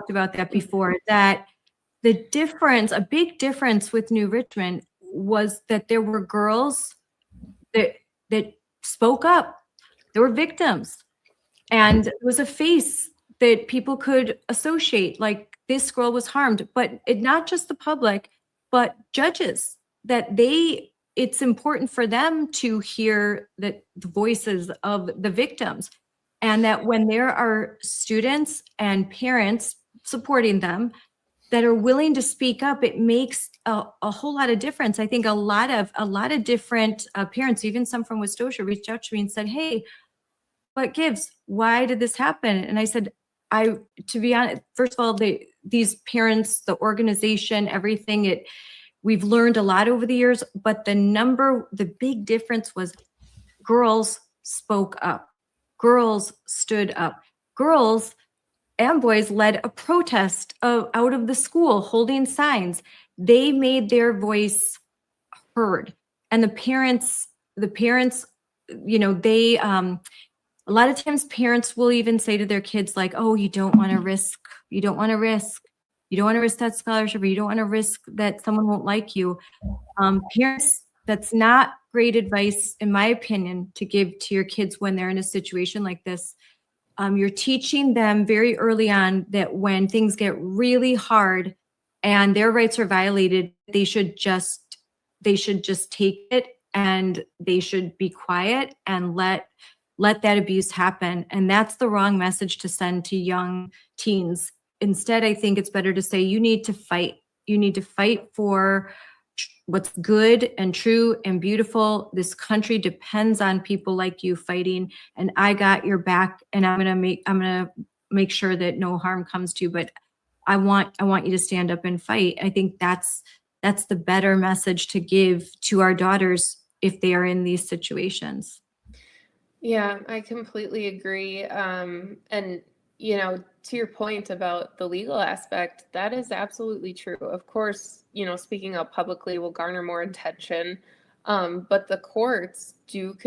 about that before, that a big difference with New Richmond was that there were girls that spoke up. There were victims. And it was a face that people could associate, like this girl was harmed, but not just the public, but judges, that it's important for them to hear the voices of the victims. And that when there are students and parents supporting them that are willing to speak up, it makes a whole lot of difference. I think a lot of different parents, even some from West Osha, reached out to me and said, "Hey, what gives? Why did this happen?" And I said, to be honest, first of all, these parents, the organization, everything, we've learned a lot over the years, but the big difference was girls spoke up. Girls stood up. Girls and boys led a protest out of the school, holding signs. They made their voice heard. And the parents, a lot of times parents will even say to their kids, like, "Oh, you don't want to risk that scholarship, or you don't want to risk that someone won't like you." Parents, that's not great advice, in my opinion, to give to your kids when they're in a situation like this. You're teaching them very early on that when things get really hard and their rights are violated, they should just take it, and they should be quiet and let that abuse happen. And that's the wrong message to send to young teens. Instead, I think it's better to say, you need to fight. You need to fight for what's good and true and beautiful. This country depends on people like you fighting, and I got your back, and I'm gonna make sure that no harm comes to you. But I want you to stand up and fight. I think that's the better message to give to our daughters if they are in these situations.
Yeah, I completely agree. And, to your point about the legal aspect, that is absolutely true. Of course, speaking out publicly will garner more attention. But the courts do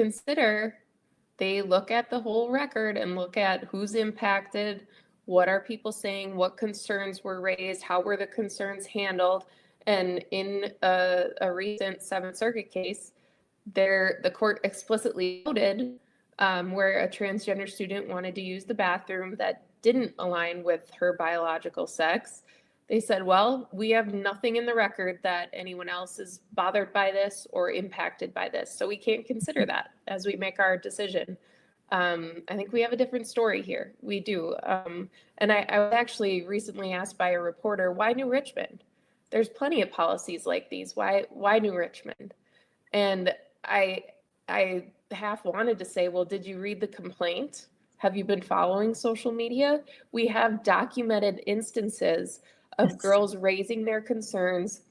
they look at the whole record and look at who's impacted, what are people saying, what concerns were raised, how were the concerns handled. And in a recent Seventh Circuit case, the court explicitly noted where a transgender student wanted to use the bathroom that didn't align with her biological sex. They said, well, we have nothing in the record that anyone else is bothered by this or impacted by this, so we can't consider that as we make our decision. I think we have a different story here. We do. And I was actually recently asked by a reporter, why New Richmond? There's plenty of policies like these. Why New Richmond? And I half wanted to say, well, did you read the complaint? Have you been following social media? We have documented instances of girls raising their concerns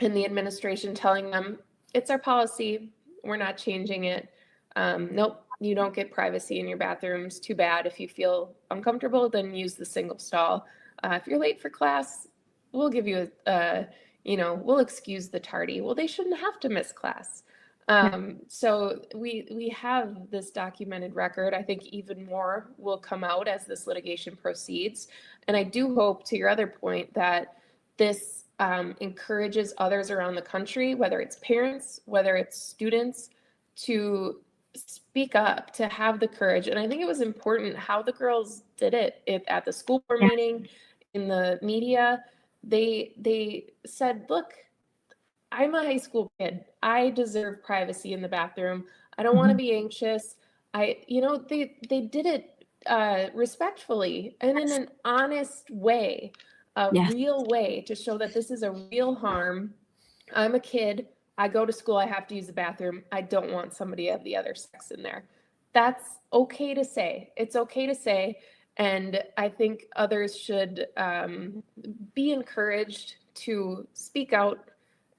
and the administration telling them, it's our policy, we're not changing it. Nope, you don't get privacy in your bathrooms. Too bad. If you feel uncomfortable, then use the single stall. If you're late for class, we'll give you we'll excuse the tardy. Well, they shouldn't have to miss class. So we have this documented record. I think even more will come out as this litigation proceeds. And I do hope, to your other point, that this encourages others around the country, whether it's parents, whether it's students, to speak up, to have the courage. And I think it was important how the girls did it at the school board meeting, in the media. They said, look, I'm a high school kid. I deserve privacy in the bathroom. I don't want to be anxious. They did it respectfully and in an honest way, a
Yes.
real way to show that this is a real harm. I'm a kid. I go to school. I have to use the bathroom. I don't want somebody of the other sex in there. That's okay to say. It's okay to say. And I think others should be encouraged to speak out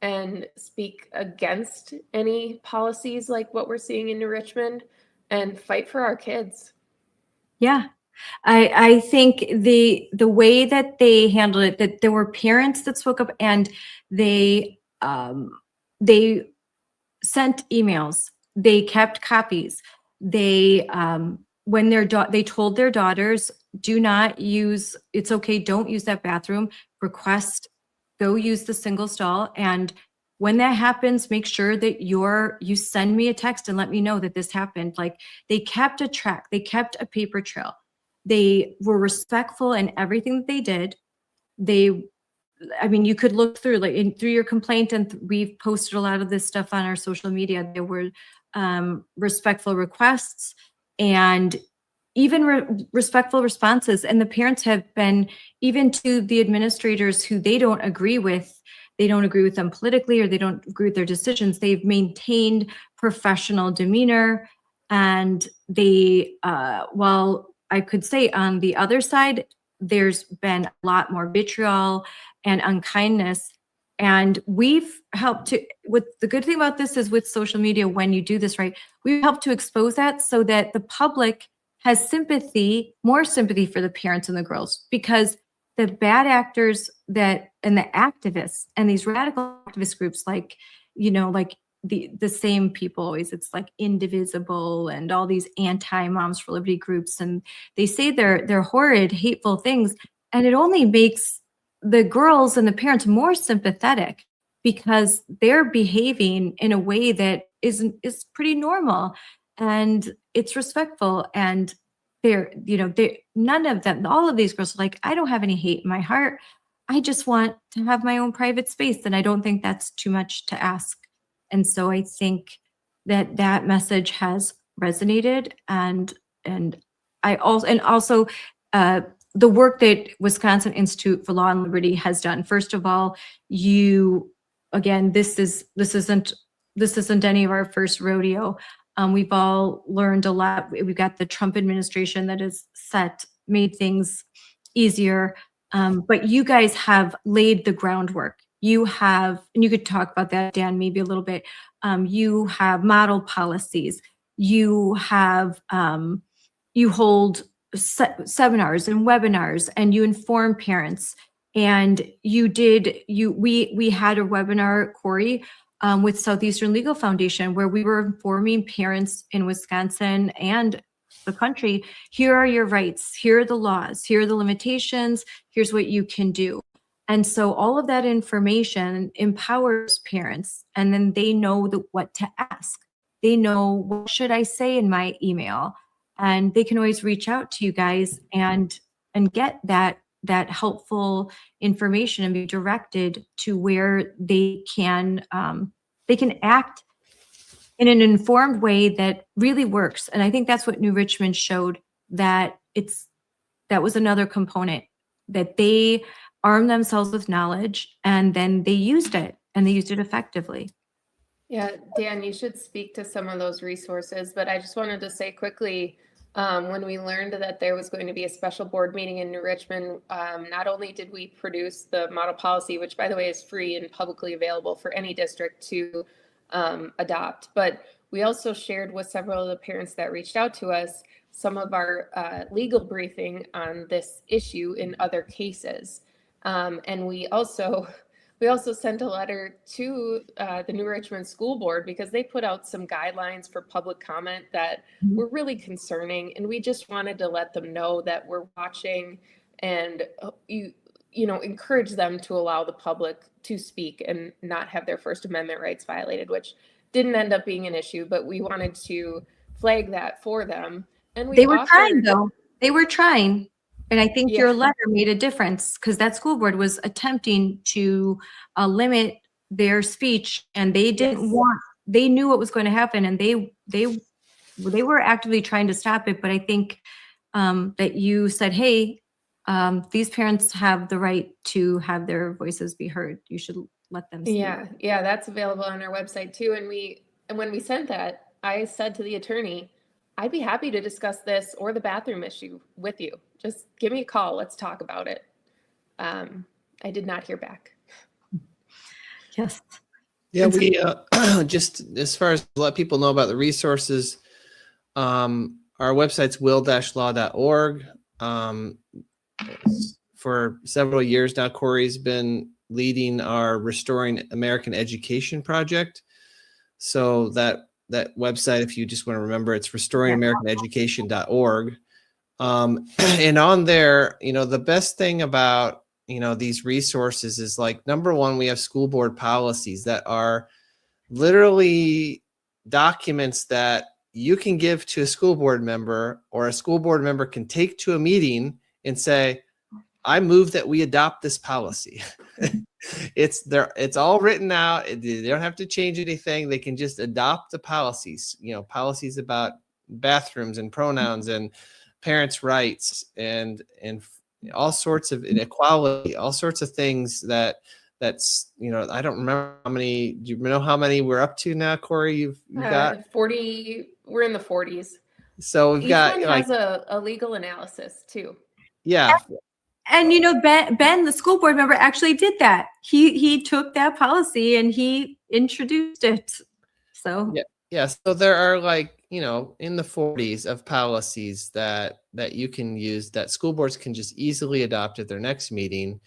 and speak against any policies like what we're seeing in New Richmond and fight for our kids.
Yeah. I think the way that they handled it, that there were parents that spoke up, and they they sent emails, they kept copies, they when they told their daughters, do not use, it's okay, don't use that bathroom, request, go use the single stall. And when that happens, make sure that you send me a text and let me know that this happened. Like, they kept a track, they kept a paper trail. They were respectful in everything that they did. I mean, you could look through through your complaint, and we've posted a lot of this stuff on our social media. There were respectful requests and even respectful responses. And the parents have been, even to the administrators who they don't agree with them politically, or they don't agree with their decisions, they've maintained professional demeanor. And they, while I could say on the other side, there's been a lot more vitriol and unkindness. And we've helped to, what the good thing about this is, with social media, when you do this right, we've helped to expose that so that the public has sympathy, more sympathy for the parents and the girls, because the bad actors and the activists and these radical activist groups, like, like the same people always, it's like Indivisible and all these anti-Moms for Liberty groups, and they say they're horrid, hateful things, and it only makes the girls and the parents more sympathetic, because they're behaving in a way that is pretty normal, and it's respectful. And none of them, all of these girls are like, I don't have any hate in my heart. I just want to have my own private space. And I don't think that's too much to ask. And so I think that message has resonated, and also the work that Wisconsin Institute for Law and Liberty has done. First of all, this isn't any of our first rodeo. We've all learned a lot. We've got the Trump administration that has made things easier. But you guys have laid the groundwork. You have, and you could talk about that, Dan, maybe a little bit. You have model policies. You have, you hold seminars and webinars, and you inform parents. And we had a webinar, Corey, with Southeastern Legal Foundation, where we were informing parents in Wisconsin and the country, here are your rights, here are the laws, here are the limitations, here's what you can do. And so all of that information empowers parents, and then they know what to ask. They know, what should I say in my email? And they can always reach out to you guys and get that helpful information and be directed to where they can act in an informed way that really works. And I think that's what New Richmond showed, that was another component, that they armed themselves with knowledge, and then they used it effectively.
Yeah, Dan, you should speak to some of those resources, but I just wanted to say quickly, when we learned that there was going to be a special board meeting in New Richmond, not only did we produce the model policy, which by the way is free and publicly available for any district to adopt, but we also shared with several of the parents that reached out to us some of our legal briefing on this issue in other cases. And we also sent a letter to the New Richmond School Board, because they put out some guidelines for public comment that were really concerning. And we just wanted to let them know that we're watching, and encourage them to allow the public to speak and not have their First Amendment rights violated, which didn't end up being an issue, but we wanted to flag that for them. And
they were trying, though. They were trying. And I think your letter made a difference, because that school board was attempting to limit their speech, and they didn't they knew what was going to happen, and they were actively trying to stop it. But I think that you said, hey, these parents have the right to have their voices be heard. You should let them see.
Yeah, that's available on our website too. And when we sent that, I said to the attorney, I'd be happy to discuss this or the bathroom issue with you. Just give me a call. Let's talk about it. I did not hear back.
Yes.
Yeah, we just as far as let people know about the resources, our website's will-law.org. For several years now, Corey's been leading our Restoring American Education project. So that website, if you just want to remember, it's restoringamericaneducation.org. And on there, the best thing about these resources is, like, number one, we have school board policies that are literally documents that you can give to a school board member, or a school board member can take to a meeting and say, I move that we adopt this policy. It's there. It's all written out. They don't have to change anything. They can just adopt the policies, policies about bathrooms and pronouns and parents' rights and all sorts of inequality, all sorts of things that's, I don't remember how many. Do you know how many we're up to now, Corey? You've got
40. We're in the 40s.
So we've
Each
got
one has a legal analysis too.
Yeah.
And Ben, the school board member, actually did that. He took that policy and he introduced it. So
yeah. So there are, like, in the 40s of policies that you can use, that school boards can just easily adopt at their next meeting.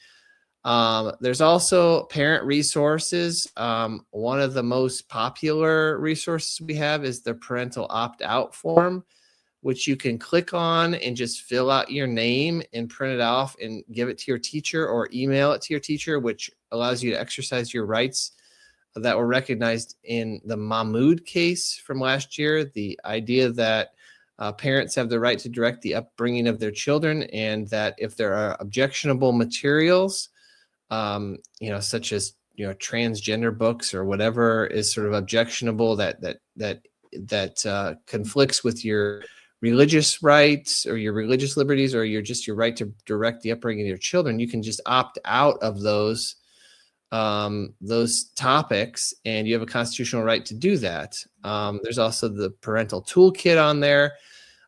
There's also parent resources. One of the most popular resources we have is the parental opt-out form, which you can click on and just fill out your name and print it off and give it to your teacher or email it to your teacher, which allows you to exercise your rights that were recognized in the Mahmoud case from last year. The idea that parents have the right to direct the upbringing of their children, and that if there are objectionable materials, such as transgender books or whatever is sort of objectionable that conflicts with your religious rights or your religious liberties, or your right to direct the upbringing of your children, you can just opt out of those topics, and you have a constitutional right to do that. There's also the parental toolkit on there.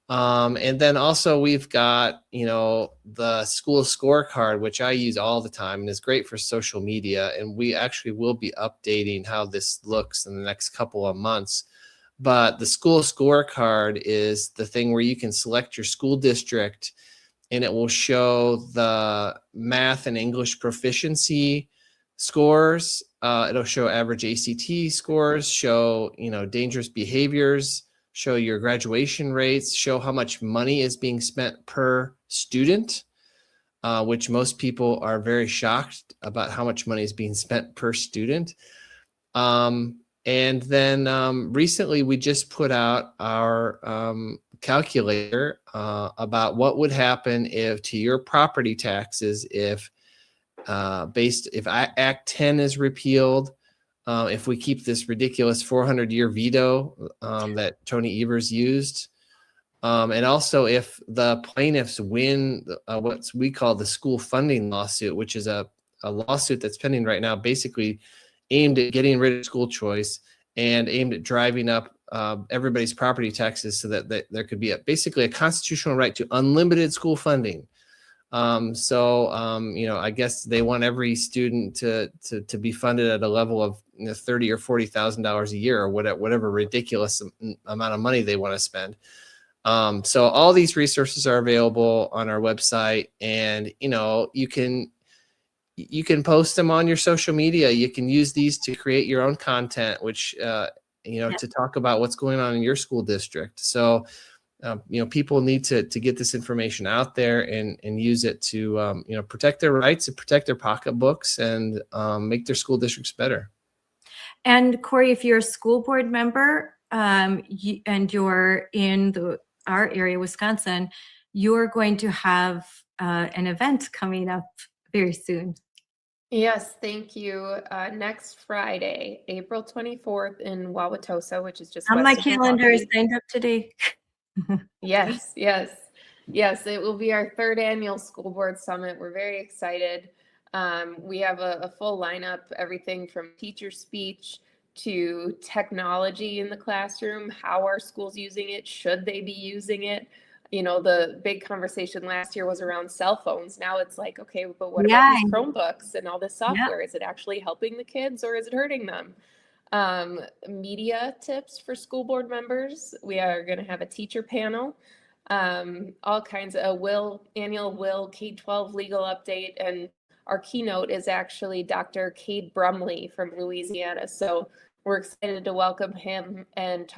And then also we've got, the school scorecard, which I use all the time and is great for social media. And we actually will be updating how this looks in the next couple of months. But the school scorecard is the thing where you can select your school district, and it will show the math and English proficiency scores. It'll show average ACT scores, show, dangerous behaviors, show your graduation rates, show how much money is being spent per student, which most people are very shocked about how much money is being spent per student. And then recently we just put out our calculator about what would happen if to your property taxes if Act 10 is repealed, if we keep this ridiculous 400-year veto that Tony Evers used, and also if the plaintiffs win what we call the school funding lawsuit, which is a lawsuit that's pending right now, basically aimed at getting rid of school choice and aimed at driving up everybody's property taxes, so that there could be basically a constitutional right to unlimited school funding. I guess they want every student to be funded at a level of $30,000 or $40,000 a year, or whatever ridiculous amount of money they want to spend. So all these resources are available on our website, and you can post them on your social media. You can use these to create your own content, which to talk about what's going on in your school district. So people need to get this information out there and use it to protect their rights and protect their pocketbooks and make their school districts better.
And Corey, if you're a school board member and you're in our area, Wisconsin, you're going to have an event coming up very soon.
Yes, thank you. Next Friday, April 24th in Wauwatosa, which is just
on
west
my
of
calendar,
Milwaukee.
signed up today.
Yes. Yes, it will be our third annual school board summit. We're very excited. We have a full lineup, everything from teacher speech to technology in the classroom. How are schools using it? Should they be using it? You know, the big conversation last year was around cell phones. Now it's like, okay, but what about
Yeah,
these Chromebooks and all this
yeah,
software? Is it actually helping the kids or is it hurting them? Media tips for school board members. We are going to have a teacher panel, all kinds of annual Will K-12 legal update, and our keynote is actually Dr. Cade Brumley from Louisiana. So we're excited to welcome him and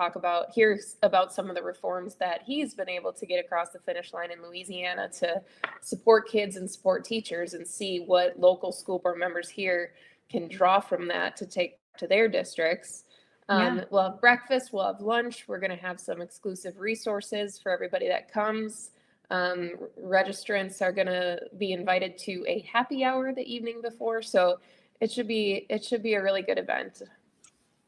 hear about some of the reforms that he's been able to get across the finish line in Louisiana to support kids and support teachers, and see what local school board members here can draw from that to take to their districts.
yeah.
We'll have breakfast, we'll have lunch. We're going to have some exclusive resources for everybody that comes. Registrants are going to be invited to a happy hour the evening before, so it should be a really good event.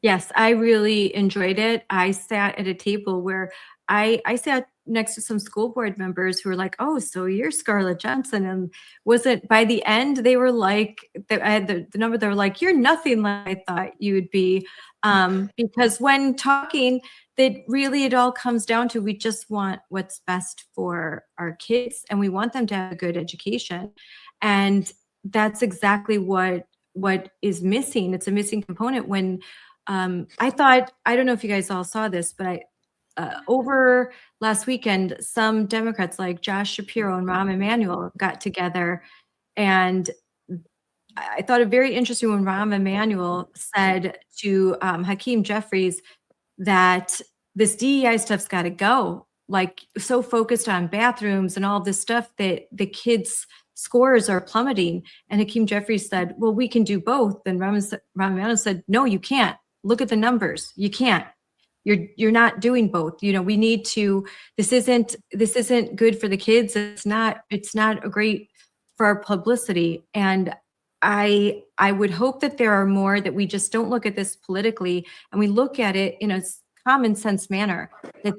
Yes, I really enjoyed it. I sat at a table where I sat next to some school board members who were like, "Oh, so you're Scarlett Johnson," and wasn't by the end they were like, I had the number. They were like, "You're nothing like I thought you would be," because when talking, that really it all comes down to we just want what's best for our kids, and we want them to have a good education, and that's exactly what is missing. It's a missing component when I thought, I don't know if you guys all saw this, but over last weekend, some Democrats like Josh Shapiro and Rahm Emanuel got together, and I thought it very interesting when Rahm Emanuel said to Hakeem Jeffries that this DEI stuff's got to go. Like, so focused on bathrooms and all this stuff that the kids' scores are plummeting. And Hakeem Jeffries said, "Well, we can do both." And Rahm Emanuel said, "No, you can't. Look at the numbers. You can't. You're not doing both. You know, we need to. This isn't good for the kids. It's not a great for our publicity." And I would hope that there are more, that we just don't look at this politically and we look at it in a common sense manner. That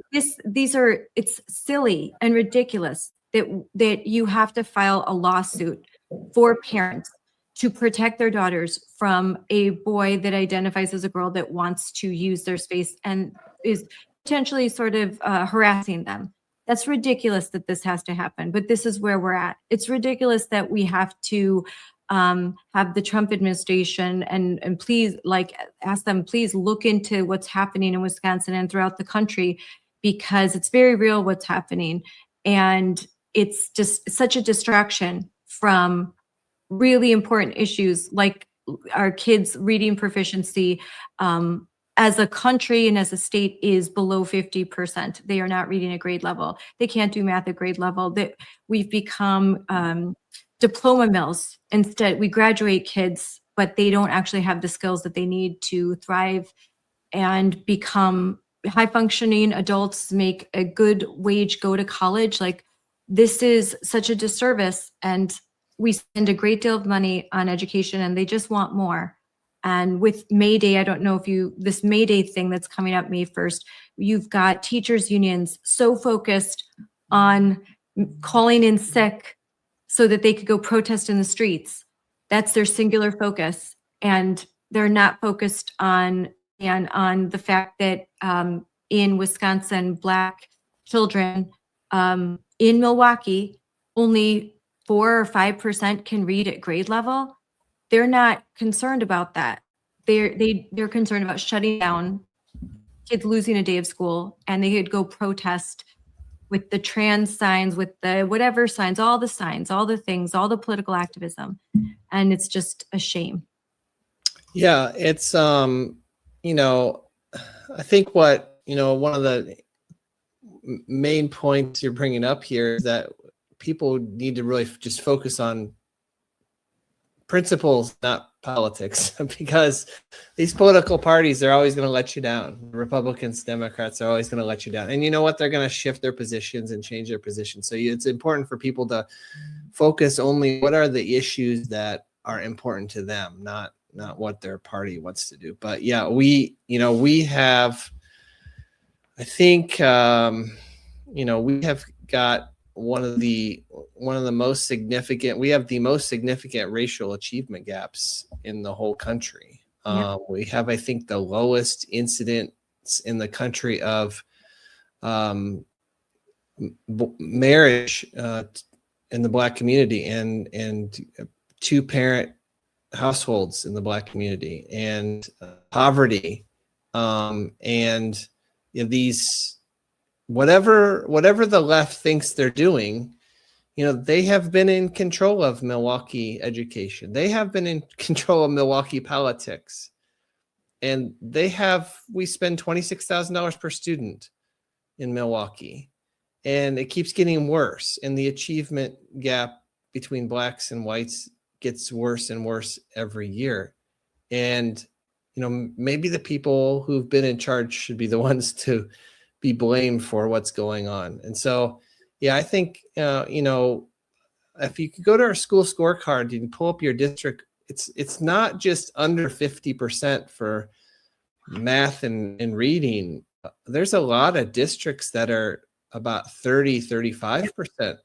it's silly and ridiculous that you have to file a lawsuit for parents to protect their daughters from a boy that identifies as a girl that wants to use their space and is potentially sort of harassing them. That's ridiculous that this has to happen, but this is where we're at. It's ridiculous that we have to have the Trump administration and please, like, ask them, please look into what's happening in Wisconsin and throughout the country, because it's very real what's happening. And it's just such a distraction from really important issues like our kids' reading proficiency. As a country and as a state is below 50%. They are not reading at grade level. They can't do math at grade level. That we've become diploma mills. Instead, we graduate kids, but they don't actually have the skills that they need to thrive and become high functioning adults, make a good wage, go to college. Like, this is such a disservice, and we spend a great deal of money on education and they just want more. And with May Day, I don't know if this May Day thing that's coming up May 1st, you've got teachers unions so focused on calling in sick so that they could go protest in the streets. That's their singular focus. And they're not focused on the fact that in Wisconsin, Black children in Milwaukee, only 4 or 5% can read at grade level. They're not concerned about that. They're concerned about shutting down, kids losing a day of school, and they could go protest with the trans signs, with the whatever signs, all the things, all the political activism. And it's just a shame.
Yeah, it's I think what, one of the main points you're bringing up here is that people need to really just focus on principles, not politics, because these political parties are always going to let you down. Republicans, Democrats are always going to let you down. And you know what? They're going to shift their positions and change their positions. So it's important for people to focus only what are the issues that are important to them, not what their party wants to do. But yeah, we have, I think, we have got one of the most significant. We have the most significant racial achievement gaps in the whole country. We have, I think, the lowest incidence in the country of marriage in the Black community, and two-parent households in the Black community, and poverty, and these whatever the left thinks they're doing. They have been in control of Milwaukee education. They have been in control of Milwaukee politics, and we spend $26,000 per student in Milwaukee, and it keeps getting worse. And the achievement gap between Blacks and whites gets worse and worse every year. And, maybe the people who've been in charge should be the ones to be blamed for what's going on. And so, I think, if you could go to our school scorecard, you can pull up your district. It's not just under 50% for math and reading. There's a lot of districts that are about 35%.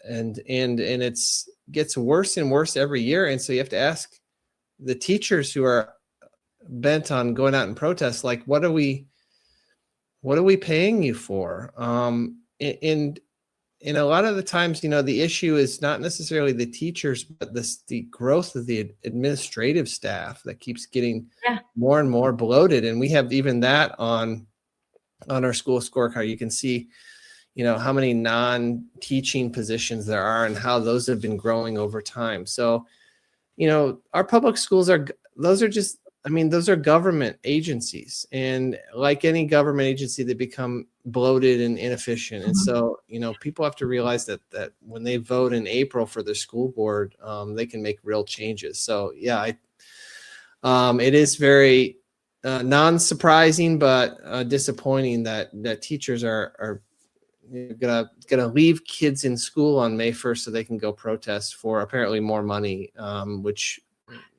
And it's gets worse and worse every year. And so you have to ask the teachers who are bent on going out and protest, like, what are we paying you for? And a lot of the times, the issue is not necessarily the teachers, but the growth of the administrative staff that keeps getting more and more bloated. And we have even that on our school scorecard. You can see, how many non-teaching positions there are and how those have been growing over time. So, our public schools those are government agencies, and like any government agency, they become bloated and inefficient. And so, people have to realize that when they vote in April for the school board, they can make real changes. So it is very non-surprising, but disappointing that teachers are gonna leave kids in school on May 1st so they can go protest for apparently more money, which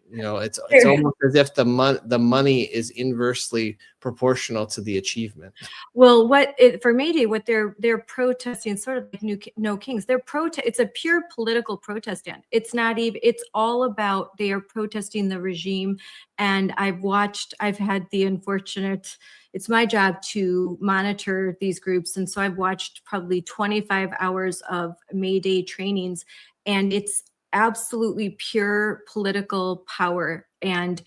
it's almost as if the money is inversely proportional to the achievement.
Well, for May Day, what they're protesting, sort of like No Kings. It's a pure political protest stand. It's not even. It's all about they are protesting the regime. And I've had the unfortunate. It's my job to monitor these groups, and so I've watched probably 25 hours of May Day trainings, and it's absolutely pure political power. And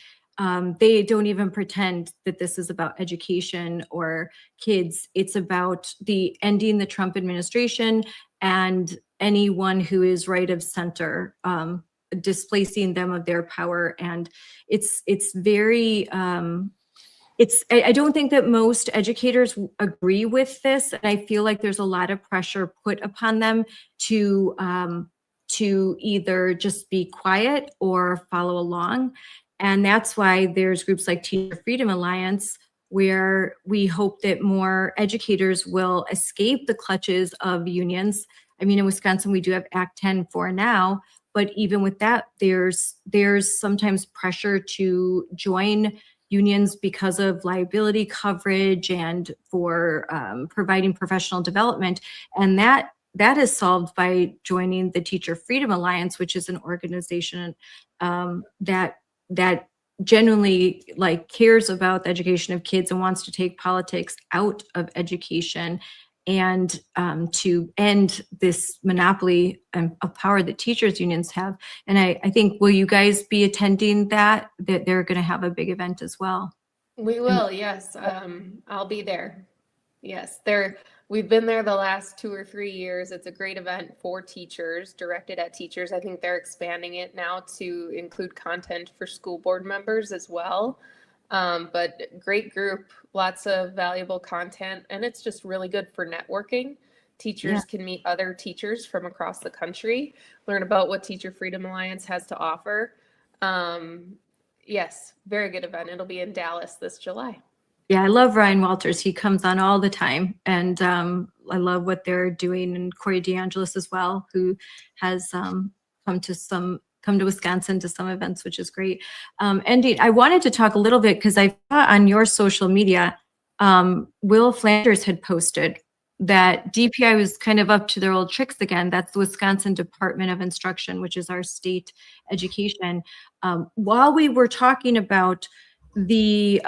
they don't even pretend that this is about education or kids. It's about ending the Trump administration and anyone who is right of center, displacing them of their power. And it's very, I don't think that most educators agree with this. And I feel like there's a lot of pressure put upon them to either just be quiet or follow along. And that's why there's groups like Teacher Freedom Alliance, where we hope that more educators will escape the clutches of unions. I mean, in Wisconsin, we do have Act 10 for now, but even with that, there's sometimes pressure to join unions because of liability coverage and for providing professional development. And that is solved by joining the Teacher Freedom Alliance, which is an organization that genuinely cares about the education of kids and wants to take politics out of education, and to end this monopoly of power that teachers unions have. And I think, will you guys be attending that they're going to have a big event as well?
We will, yes. I'll be there. Yes, we've been there the last 2 or 3 years. It's a great event for teachers, directed at teachers. I think they're expanding it now to include content for school board members as well. But great group, lots of valuable content, and it's just really good for networking. Teachers can meet other teachers from across the country, learn about what Teacher Freedom Alliance has to offer. Yes, very good event. It'll be in Dallas this July.
Yeah, I love Ryan Walters. He comes on all the time, and I love what they're doing. And Corey DeAngelis as well, who has come to Wisconsin to some events, which is great. Andy, I wanted to talk a little bit because I saw on your social media, Will Flanders had posted that DPI was kind of up to their old tricks again. That's the Wisconsin Department of Instruction, which is our state education. While we were talking about these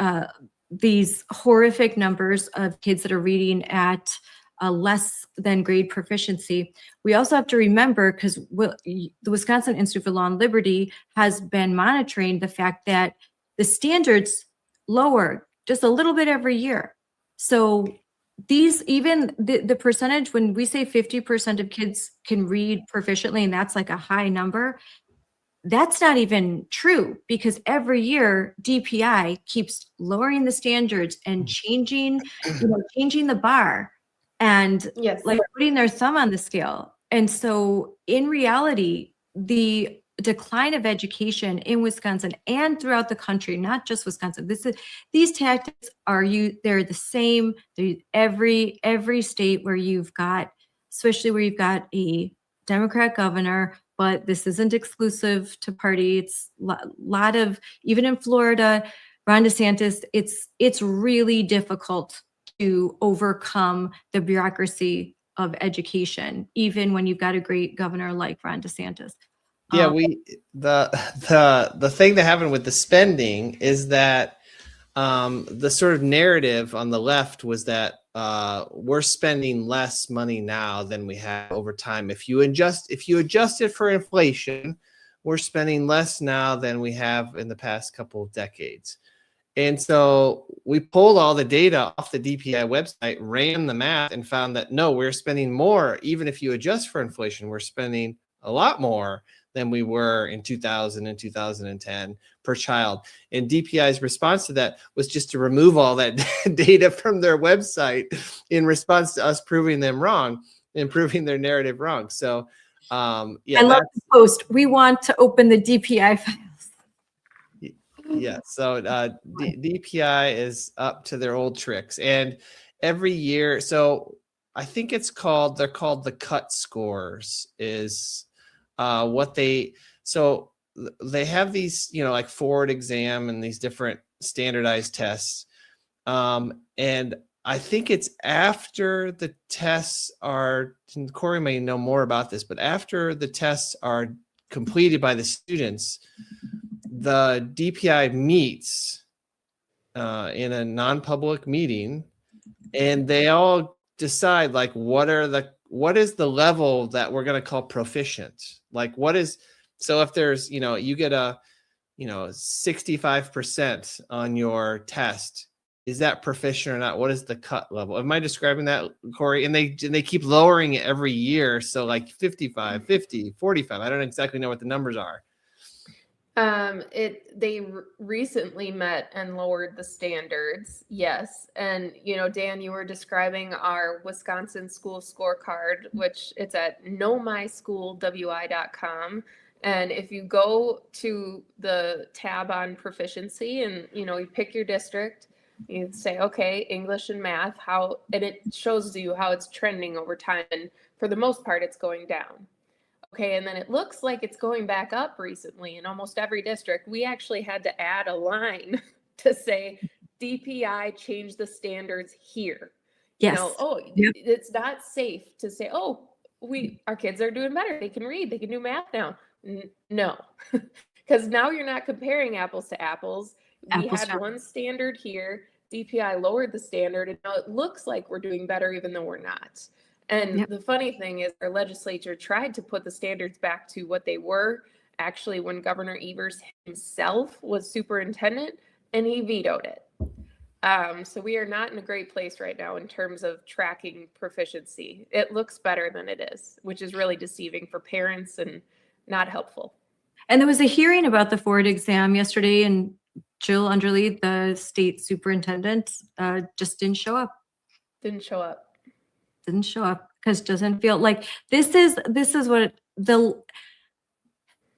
horrific numbers of kids that are reading at less than grade proficiency, we also have to remember, because the Wisconsin Institute for Law and Liberty has been monitoring the fact that the standards lower just a little bit every year. So these, even the percentage, when we say 50% of kids can read proficiently, and that's like a high number, that's not even true, because every year DPI keeps lowering the standards and changing the bar and
Yes.
like putting their thumb on the scale. And so in reality, the decline of education in Wisconsin and throughout the country, not just Wisconsin, these tactics they're the same. Every state where you've got, especially where you've got a Democrat governor, but this isn't exclusive to party. It's a lot of, even in Florida, Ron DeSantis, it's really difficult to overcome the bureaucracy of education, even when you've got a great governor like Ron DeSantis.
Yeah, the thing that happened with the spending is that the sort of narrative on the left was that we're spending less money now than we have over time. If you adjust it for inflation, we're spending less now than we have in the past couple of decades. And so we pulled all the data off the DPI website, ran the math, and found that no, we're spending more. Even if you adjust for inflation, we're spending a lot more than we were in 2000 and 2010 per child. And DPI's response to that was just to remove all that data from their website in response to us proving them wrong and proving their narrative wrong. So yeah,
I love the post. We want to open the DPI files.
Yeah, so DPI is up to their old tricks, and every year, so I think they're called the cut scores is what they have these, like Ford exam and these different standardized tests. And I think it's after the tests are, Corey may know more about this, but after the tests are completed by the students, the DPI meets in a non-public meeting, and they all decide like what is the level that we're going to call proficient. Like so if there's, you get a 65% on your test, is that proficient or not? What is the cut level? Am I describing that, Corey? And they keep lowering it every year. So like 55, 50, 45. I don't exactly know what the numbers are.
They recently met and lowered the standards. Yes. And, Dan, you were describing our Wisconsin school scorecard, which it's at knowmyschoolwi.com. And if you go to the tab on proficiency and, you pick your district, you say, okay, English and math, and it shows you how it's trending over time. And for the most part, it's going down. Okay, and then it looks like it's going back up recently in almost every district. We actually had to add a line to say DPI changed the standards here.
Yes.
It's not safe to say, our kids are doing better. They can read, they can do math now. No, because now you're not comparing apples to apples. We had one standard here. DPI lowered the standard, and now it looks like we're doing better, even though we're not. And the funny thing is our legislature tried to put the standards back to what they were actually when Governor Evers himself was superintendent, and he vetoed it. So we are not in a great place right now in terms of tracking proficiency. It looks better than it is, which is really deceiving for parents and not helpful.
And there was a hearing about the Ford exam yesterday, and Jill Underly, the state superintendent, just didn't show up. Didn't show up because doesn't feel like this is what the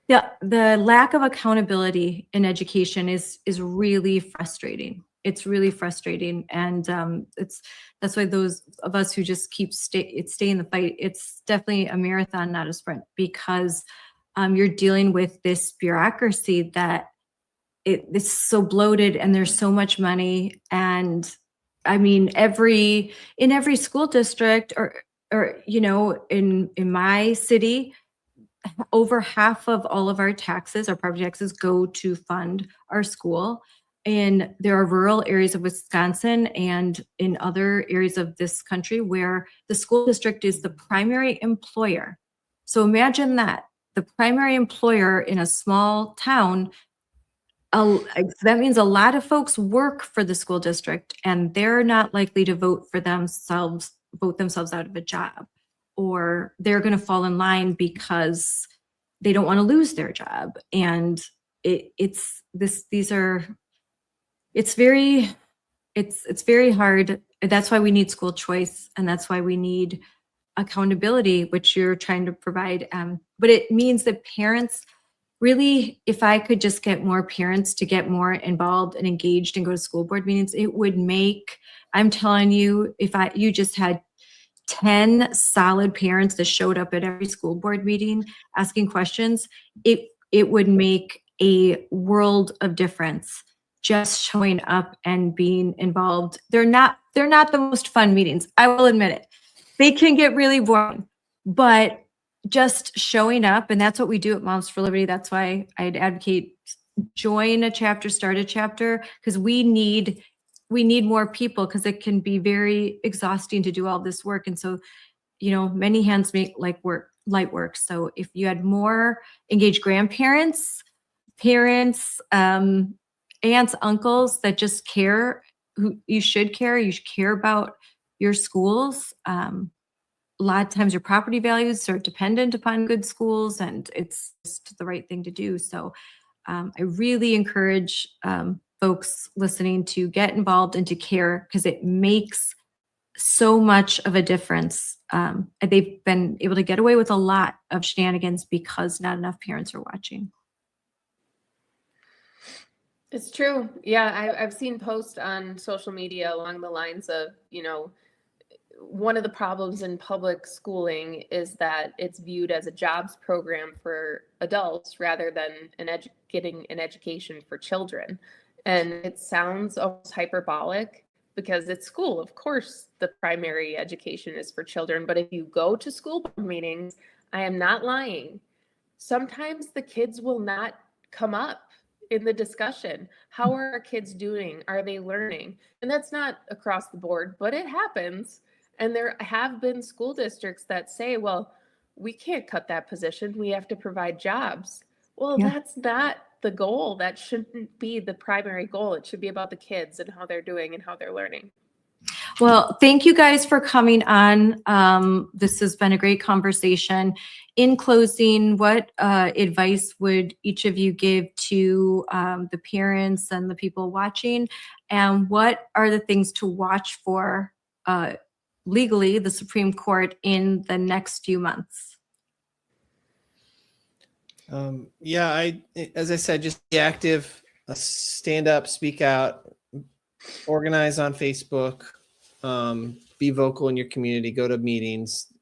lack of accountability in education is really frustrating. It's really frustrating, and that's why those of us who just stay in the fight. It's definitely a marathon, not a sprint, because you're dealing with this bureaucracy that it's so bloated, and there's so much money, and I mean, in every school district or, you know, in my city, over half of all of our taxes, our property taxes, go to fund our school. And there are rural areas of Wisconsin and in other areas of this country where the school district is the primary employer. So imagine that the primary employer in a small town, that means a lot of folks work for the school district and they're not likely to vote themselves out of a job, or they're going to fall in line because they don't want to lose their job. And it's very hard. That's why we need school choice, and that's why we need accountability, which you're trying to provide. But it means that parents really, if I could just get more parents to get more involved and engaged and go to school board meetings, it would make, I'm telling you, if you just had 10 solid parents that showed up at every school board meeting asking questions, it would make a world of difference just showing up and being involved. They're not the most fun meetings. I will admit it. They can get really boring, but just showing up, and that's what we do at Moms for Liberty. That's why I'd advocate join a chapter, start a chapter, because we need more people, because it can be very exhausting to do all this work. And so, you know, many hands make light work. So if you had more engaged grandparents, parents, aunts, uncles that just care, you should care about your schools. A lot of times your property values are dependent upon good schools, and it's just the right thing to do. So I really encourage folks listening to get involved and to care, because it makes so much of a difference. They've been able to get away with a lot of shenanigans because not enough parents are watching.
It's true. Yeah, I've seen posts on social media along the lines of, you know, one of the problems in public schooling is that it's viewed as a jobs program for adults rather than getting an education for children. And it sounds almost hyperbolic because it's school. Of course, the primary education is for children. But if you go to school board meetings, I am not lying, sometimes the kids will not come up in the discussion. How are our kids doing? Are they learning? And that's not across the board, but it happens. And there have been school districts that say, well, we can't cut that position. We have to provide jobs. Well,
Yeah.
that's not the goal. That shouldn't be the primary goal. It should be about the kids and how they're doing and how they're learning.
Well, thank you guys for coming on. This has been a great conversation. In closing, what advice would each of you give to the parents and the people watching? And what are the things to watch for legally, the Supreme Court, in the next few months?
As I said, just be active, stand up, speak out, organize on Facebook, be vocal in your community, go to meetings,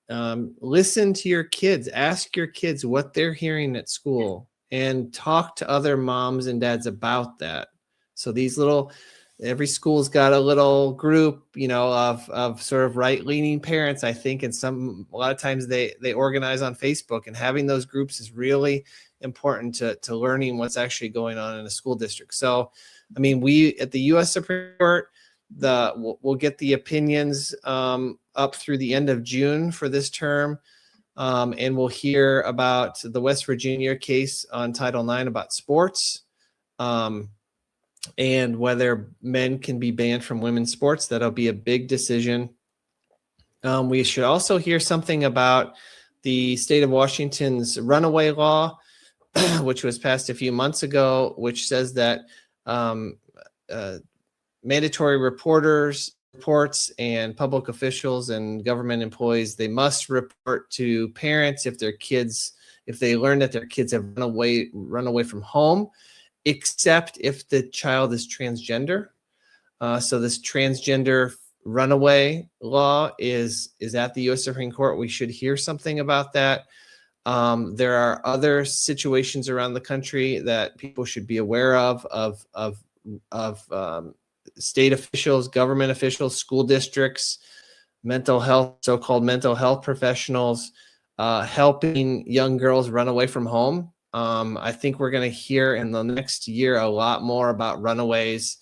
listen to your kids, ask your kids what they're hearing at school, and talk to other moms and dads about that. So every school's got a little group, you know, of sort of right-leaning parents, I think, and a lot of times they organize on Facebook, and having those groups is really important to learning what's actually going on in a school district. So, I mean, we at the U.S. Supreme Court, we'll get the opinions up through the end of June for this term, and we'll hear about the West Virginia case on Title IX about sports. And whether men can be banned from women's sports. That'll be a big decision. We should also hear something about the state of Washington's runaway law, which was passed a few months ago, which says that mandatory reports and public officials and government employees, they must report to parents if they learn that their kids have run away from home, except if the child is transgender. So this transgender runaway law is at the U.S. Supreme Court. We should hear something about that. There are other situations around the country that people should be aware of state officials, government officials, school districts, mental health, so-called mental health professionals, helping young girls run away from home. I think we're going to hear in the next year a lot more about runaways,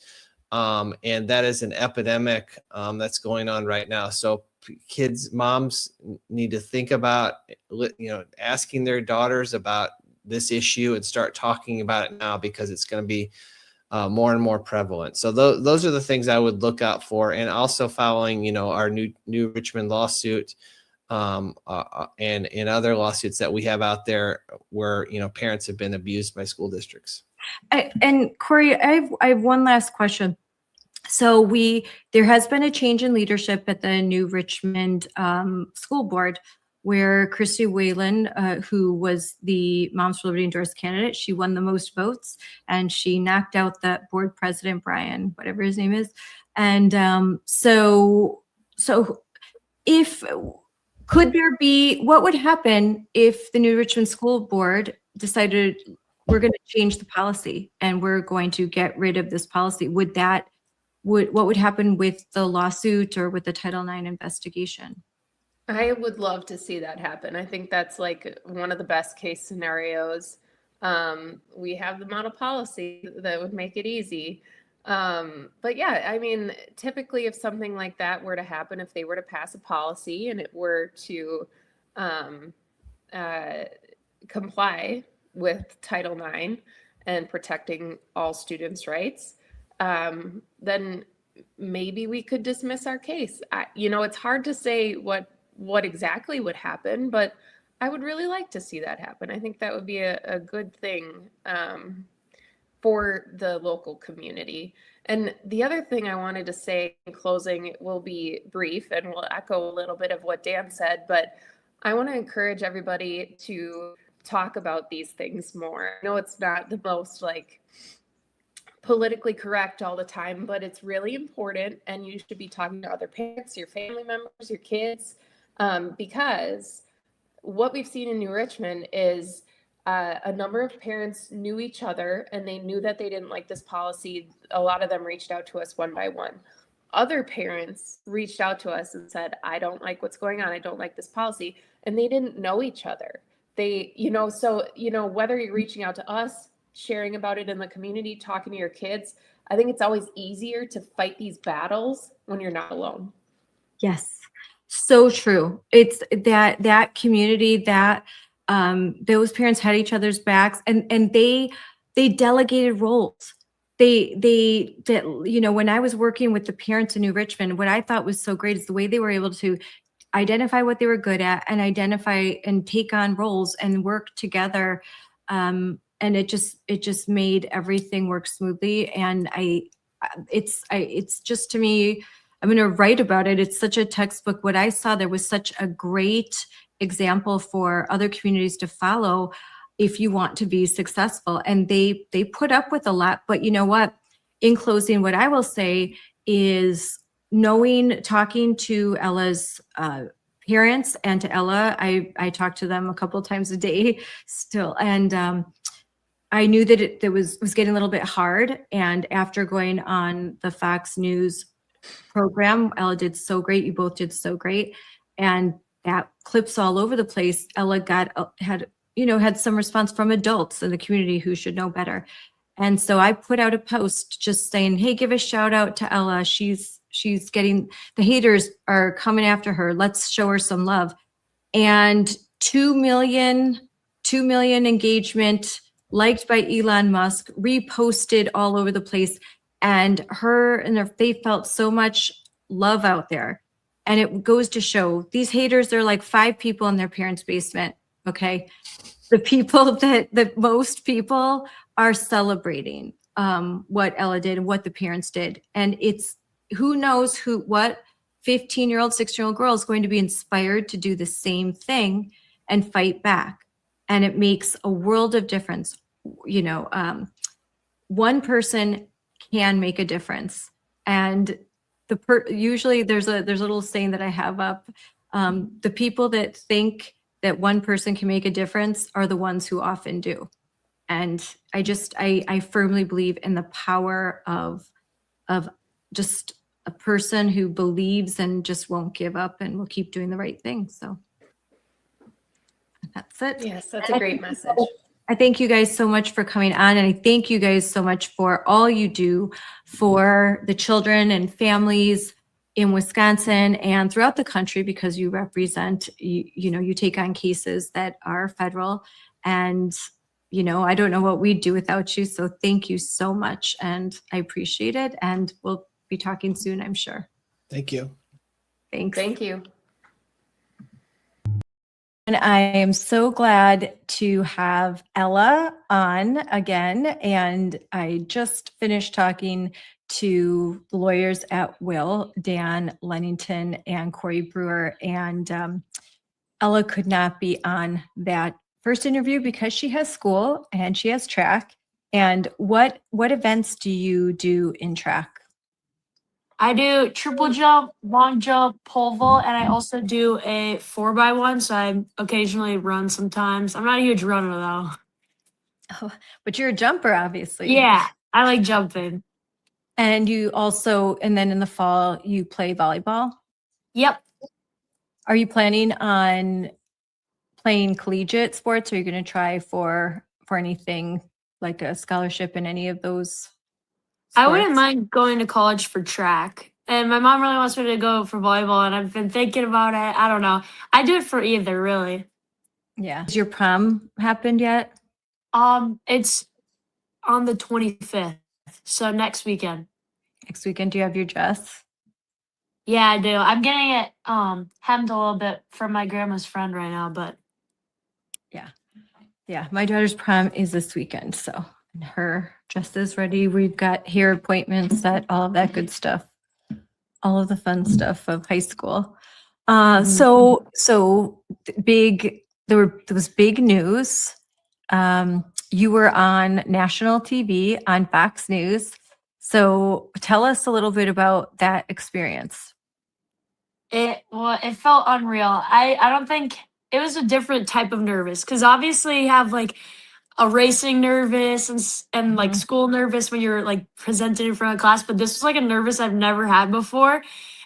and that is an epidemic that's going on right now. So kids, moms need to think about, asking their daughters about this issue and start talking about it now, because it's going to be more and more prevalent. So those are the things I would look out for, and also following, our new Richmond lawsuit, and other lawsuits that we have out there where parents have been abused by school districts.
And Corey, I have one last question. So there has been a change in leadership at the New Richmond School Board, where Christy Whalen, who was the Moms for Liberty endorsed candidate, she won the most votes, and she knocked out the board president, Brian, whatever his name is. And so what would happen if the New Richmond School Board decided we're going to change the policy and we're going to get rid of this policy? What would happen with the lawsuit or with the Title IX investigation?
I would love to see that happen. I think that's like one of the best case scenarios. We have the model policy that would make it easy. But yeah, I mean, typically if something like that were to happen, if they were to pass a policy and it were to comply with Title IX and protecting all students' rights, then maybe we could dismiss our case. It's hard to say what exactly would happen, but I would really like to see that happen. I think that would be a good thing for the local community. And the other thing I wanted to say in closing will be brief and will echo a little bit of what Dan said, but I want to encourage everybody to talk about these things more. I know it's not the most politically correct all the time, but it's really important, and you should be talking to other parents, your family members, your kids, because what we've seen in New Richmond is a number of parents knew each other and they knew that they didn't like this policy. A lot of them reached out to us one by one. Other parents reached out to us and said, I don't like what's going on. I don't like this policy. And they didn't know each other. Whether you're reaching out to us, sharing about it in the community, talking to your kids, I think it's always easier to fight these battles when you're not alone.
Yes, so true. It's that community that those parents had each other's backs, and they delegated roles. When I was working with the parents in New Richmond, what I thought was so great is the way they were able to identify what they were good at and identify and take on roles and work together. And it just made everything work smoothly. And it's just, to me, I'm going to write about it. It's such a textbook. What I saw, there was such a great example for other communities to follow if you want to be successful. And they put up with a lot. But you know what? In closing, what I will say is talking to Ella's parents and to Ella, I talk to them a couple of times a day still. And I knew that it was getting a little bit hard. And after going on the Fox News program, Ella did so great. You both did so great. And that clips all over the place. Ella had some response from adults in the community who should know better. And so I put out a post just saying, hey, give a shout out to Ella. She's getting, the haters are coming after her. Let's show her some love. And 2 million engagement, liked by Elon Musk, reposted all over the place. And they felt so much love out there. And it goes to show these haters, they're like 5 people in their parents' basement. Okay. The people that most people are celebrating what Ella did and what the parents did. And it's, who knows what 15-year-old, 16-year-old girl is going to be inspired to do the same thing and fight back. And it makes a world of difference. One person can make a difference. And usually there's a little saying that I have up. The people that think that one person can make a difference are the ones who often do. And I firmly believe in the power of just a person who believes and just won't give up and will keep doing the right thing. So that's it.
Yes, that's a great message.
I thank you guys so much for coming on, and I thank you guys so much for all you do for the children and families in Wisconsin and throughout the country, because you represent, you take on cases that are federal, and I don't know what we'd do without you. So thank you so much, and I appreciate it. And we'll be talking soon, I'm sure.
Thank you.
Thanks.
Thank you.
And I am so glad to have Ella on again. And I just finished talking to the lawyers at Will, Dan Lennington and Corey Brewer. And Ella could not be on that first interview because she has school and she has track. And what events do you do in track?
I do triple jump, long jump, pole vault, and I also do a 4x1. So I occasionally run sometimes. I'm not a huge runner though.
Oh, but you're a jumper, obviously.
Yeah, I like jumping.
And you also, and then in the fall, you play volleyball.
Yep.
Are you planning on playing collegiate sports? Or are you going to try for anything like a scholarship in any of those
I wouldn't
sports?
mind going to college for track. And my mom really wants me to go for volleyball, and I've been thinking about it. I don't know. I do it for either, really.
Yeah. Has your prom happened yet?
It's on the 25th, so next weekend.
Next weekend, do you have your dress?
Yeah, I do. I'm getting it hemmed a little bit from my grandma's friend right now, but
Yeah, my daughter's prom is this weekend, so and her dress is ready. We've got hair appointments, that all of that good stuff, all of the fun stuff of high school. So big. There was big news. You were on national TV on Fox News. So tell us a little bit about that experience.
it felt unreal. I don't think it was a different type of nervous, because obviously you have like a racing nervous and like school nervous when you're like presented in front of class, but this was like a nervous I've never had before.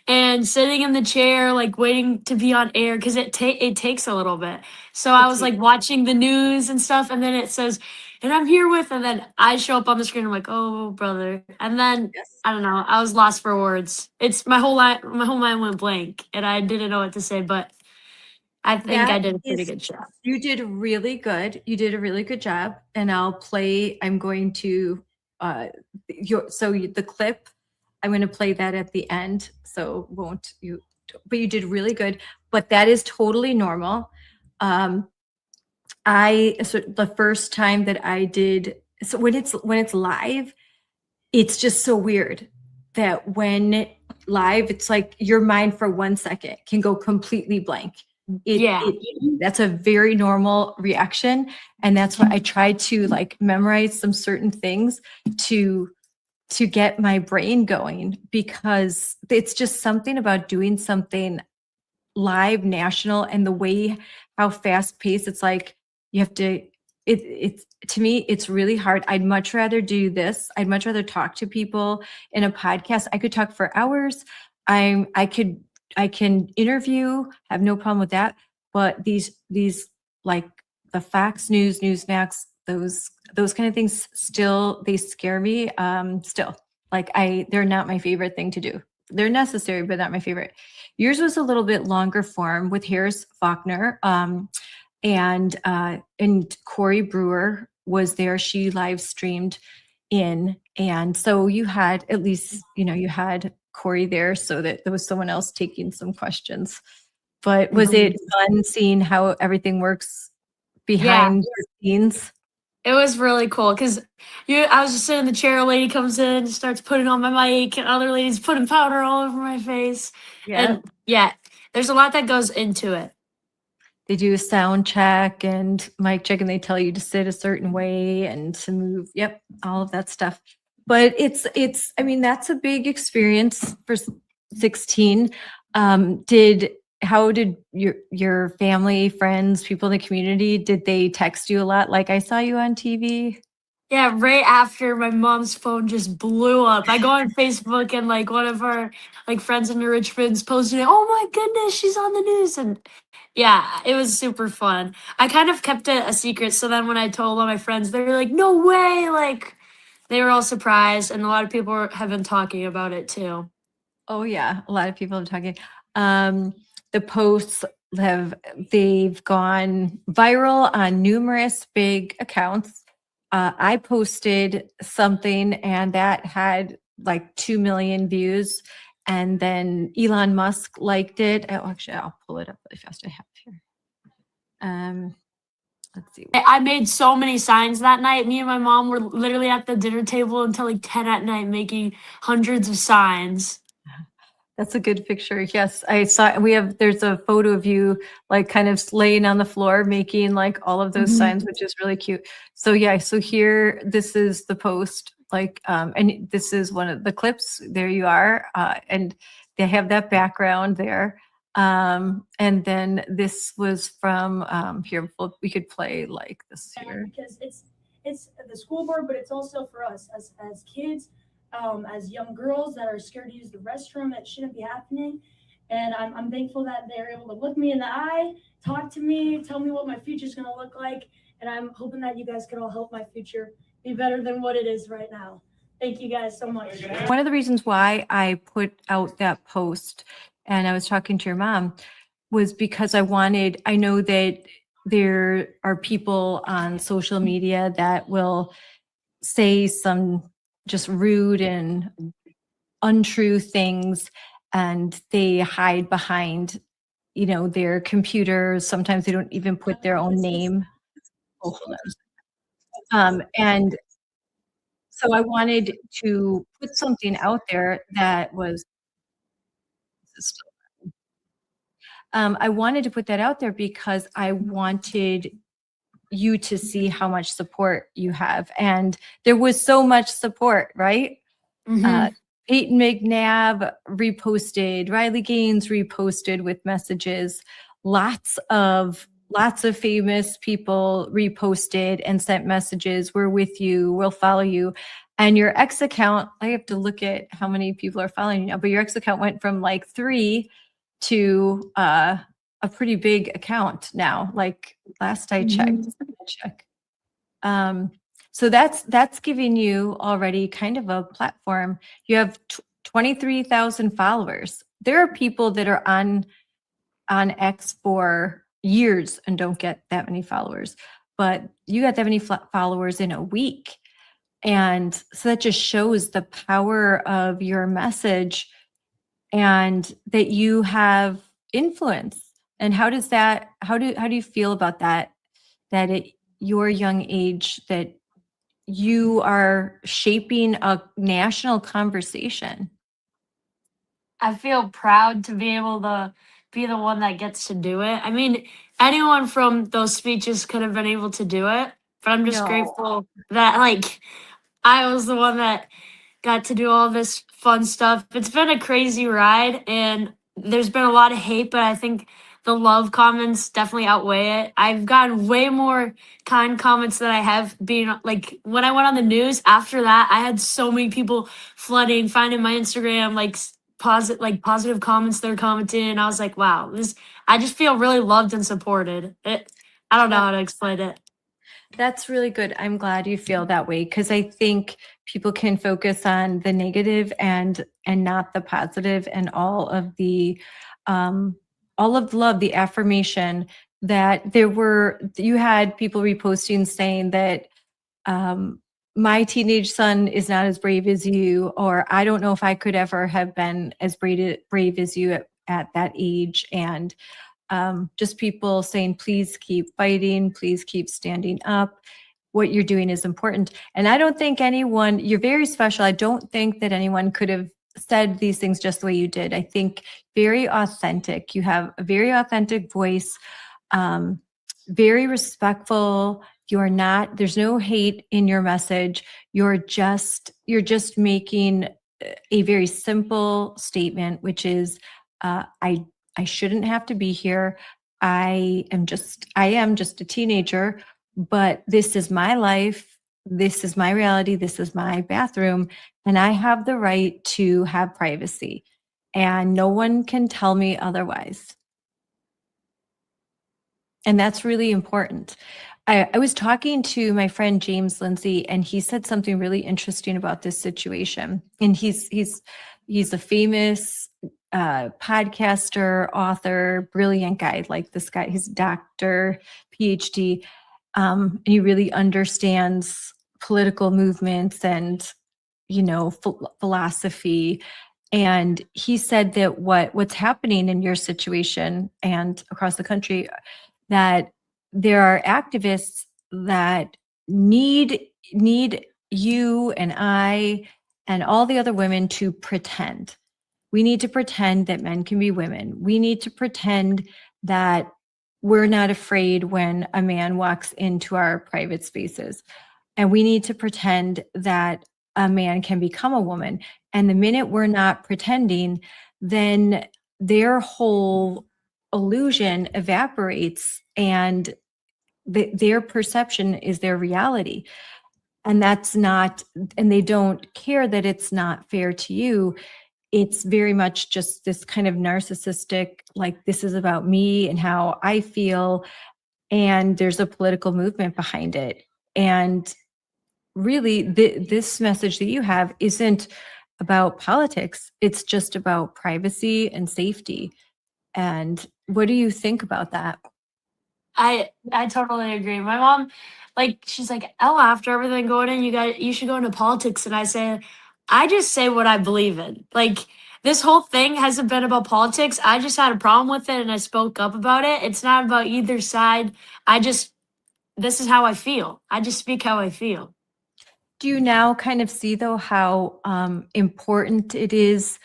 And sitting in the chair, like waiting to be on air, because it takes a little bit. So I was like watching the news and stuff, and then it says, and I'm here with, and then I show up on the screen. I'm like, oh brother, and then I don't know. I was lost for words. It's my whole mind went blank, and I didn't know what to say. But I think I did a pretty good job.
You did really good. You did a really good job. And I'm going to, the clip, I'm going to play that at the end. So but you did really good. But that is totally normal. So the first time that I did, so when it's live, it's just so weird that when live, it's like your mind for 1 second can go completely blank. That's a very normal reaction. And that's why I tried to like memorize some certain things to get my brain going, because it's just something about doing something live, national, and the way how fast paced it's like you have to, it's to me, it's really hard. I'd much rather do this. I'd much rather talk to people in a podcast. I could talk for hours. I can interview, have no problem with that. But these like the Fox News, Newsmax, those kind of things still, they scare me. Still, like they're not my favorite thing to do. They're necessary, but not my favorite. Yours was a little bit longer form with Harris Faulkner, and Corey Brewer was there. She live streamed in, and so you had at least you had Corey there, so that there was someone else taking some questions. But was it fun seeing how everything works behind the scenes?
It was really cool because I was just sitting in the chair. A lady comes in, starts putting on my mic, and other ladies putting powder all over my face. And there's a lot that goes into it.
They do a sound check and mic check, and they tell you to sit a certain way and to move. Yep, all of that stuff. But I mean, that's a big experience for 16. How did your family, friends, people in the community, did they text you a lot? Like, I saw you on TV?
Yeah, right after my mom's phone just blew up. I go on Facebook and like one of our like friends in Richmond's posted it. Oh my goodness, she's on the news. And yeah, it was super fun. I kind of kept it a secret. So then when I told all my friends, they were like, no way. Like they were all surprised. And a lot of people have been talking about it too.
Oh yeah, a lot of people are talking. The posts they've gone viral on numerous big accounts. I posted something and that had like 2 million views, and then Elon Musk liked it. Oh, actually, I'll pull it up really fast. I have here. Let's see.
I made so many signs that night. Me and my mom were literally at the dinner table until like 10 at night making hundreds of signs.
That's a good picture. Yes, I saw. There's a photo of you like kind of laying on the floor making like all of those signs, which is really cute. So yeah, so here, this is the post, like, and this is one of the clips. There you are. And they have that background there. And then this was from here. We could play like this here.
Because it's the school board, but it's also for us as kids, as young girls that are scared to use the restroom. That shouldn't be happening. And I'm thankful that they're able to look me in the eye, talk to me, tell me what my future is going to look like. And I'm hoping that you guys can all help my future be better than what it is right now. Thank you guys so much.
One of the reasons why I put out that post, and I was talking to your mom, was because I know that there are people on social media that will say some just rude and untrue things, and they hide behind, their computers. Sometimes they don't even put their own name. Oh, hold on. And so I wanted to put something out there that was, I wanted to put that out there because I wanted you to see how much support you have. And there was so much support, right? Peyton McNabb reposted, Riley Gaines reposted with messages, lots of famous people reposted and sent messages. We're with you, we'll follow you. And your X account, I have to look at how many people are following you now, but your X account went from like 3 to a pretty big account now. Like last I checked. So that's giving you already kind of a platform. You have 23,000 followers. There are people that are on X for years and don't get that many followers, but you got that many followers in a week. And so that just shows the power of your message and that you have influence. And how do you feel about that at your young age, that you are shaping a national conversation?
I feel proud to be able to be the one that gets to do it. I mean, anyone from those speeches could have been able to do it, but I'm just grateful that like I was the one that got to do all this fun stuff. It's been a crazy ride and there's been a lot of hate, but I think the love comments definitely outweigh it. I've gotten way more kind comments than I have been like when I went on the news. After that, I had so many people flooding, finding my Instagram, like positive comments they're commenting. And I was like, wow, I just feel really loved and supported. I don't know how to explain it.
That's really good. I'm glad you feel that way, because I think people can focus on the negative and not the positive, and all of the love, the affirmation that you had people reposting saying that my teenage son is not as brave as you, or I don't know if I could ever have been as brave as you at that age. And just people saying, please keep fighting, please keep standing up. What you're doing is important. And I don't think you're very special. I don't think that anyone could have said these things just the way you did. I think very authentic. You have a very authentic voice, very respectful. There's no hate in your message. You're just making a very simple statement, which is, I shouldn't have to be here. I am just a teenager, but this is my life. this is my reality, this is my bathroom, and I have the right to have privacy. And no one can tell me otherwise. And that's really important. I was talking to my friend James Lindsay, and he said something really interesting about this situation. And he's a famous podcaster, author, brilliant guy. Like this guy, he's a doctor, PhD, and he really understands political movements and philosophy. And he said that what's happening in your situation and across the country, that there are activists that need you and I and all the other women to pretend. We need to pretend that men can be women. We need to pretend that we're not afraid when a man walks into our private spaces. And we need to pretend that a man can become a woman. And the minute we're not pretending, then their whole illusion evaporates and their perception is their reality. And that's not, and they don't care that it's not fair to you. It's very much just this kind of narcissistic, like, this is about me and how I feel. And there's a political movement behind it. And really, this message that you have isn't about politics. It's just about privacy and safety. And what do you think about that?
I totally agree. My mom, like, she's like, Ella, after everything going in, you should go into politics. And I say, I just say what I believe in. Like, this whole thing hasn't been about politics. I just had a problem with it and I spoke up about it. It's not about either side. This is how I feel. I just speak how I feel.
Do you now kind of see, though, how important it is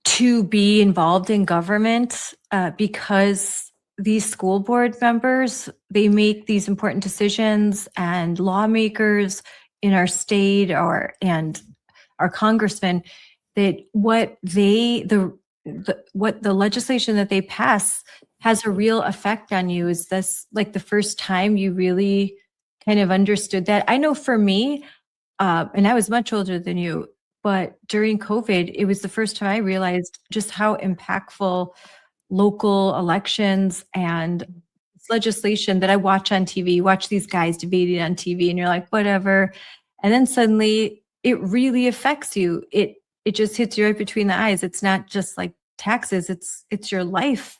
to be involved in government because these school board members, they make these important decisions, and lawmakers in our state and our congressmen, that what the legislation that they pass has a real effect on you? Is this like the first time you really kind of understood that? I know for me, and I was much older than you, but during COVID, it was the first time I realized just how impactful local elections and legislation that I watch on TV. You watch these guys debating on TV and you're like, whatever. And then suddenly it really affects you. It just hits you right between the eyes. It's not just like taxes, it's your life.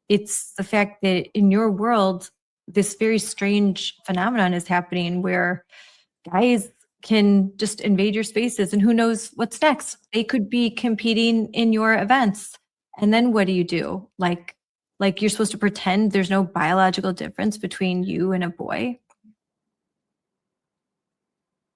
It's the fact that in your world, this very strange phenomenon is happening where guys can just invade your spaces, and who knows what's next. They could be competing in your events. And then what do you do? Like you're supposed to pretend there's no biological difference between you and a boy?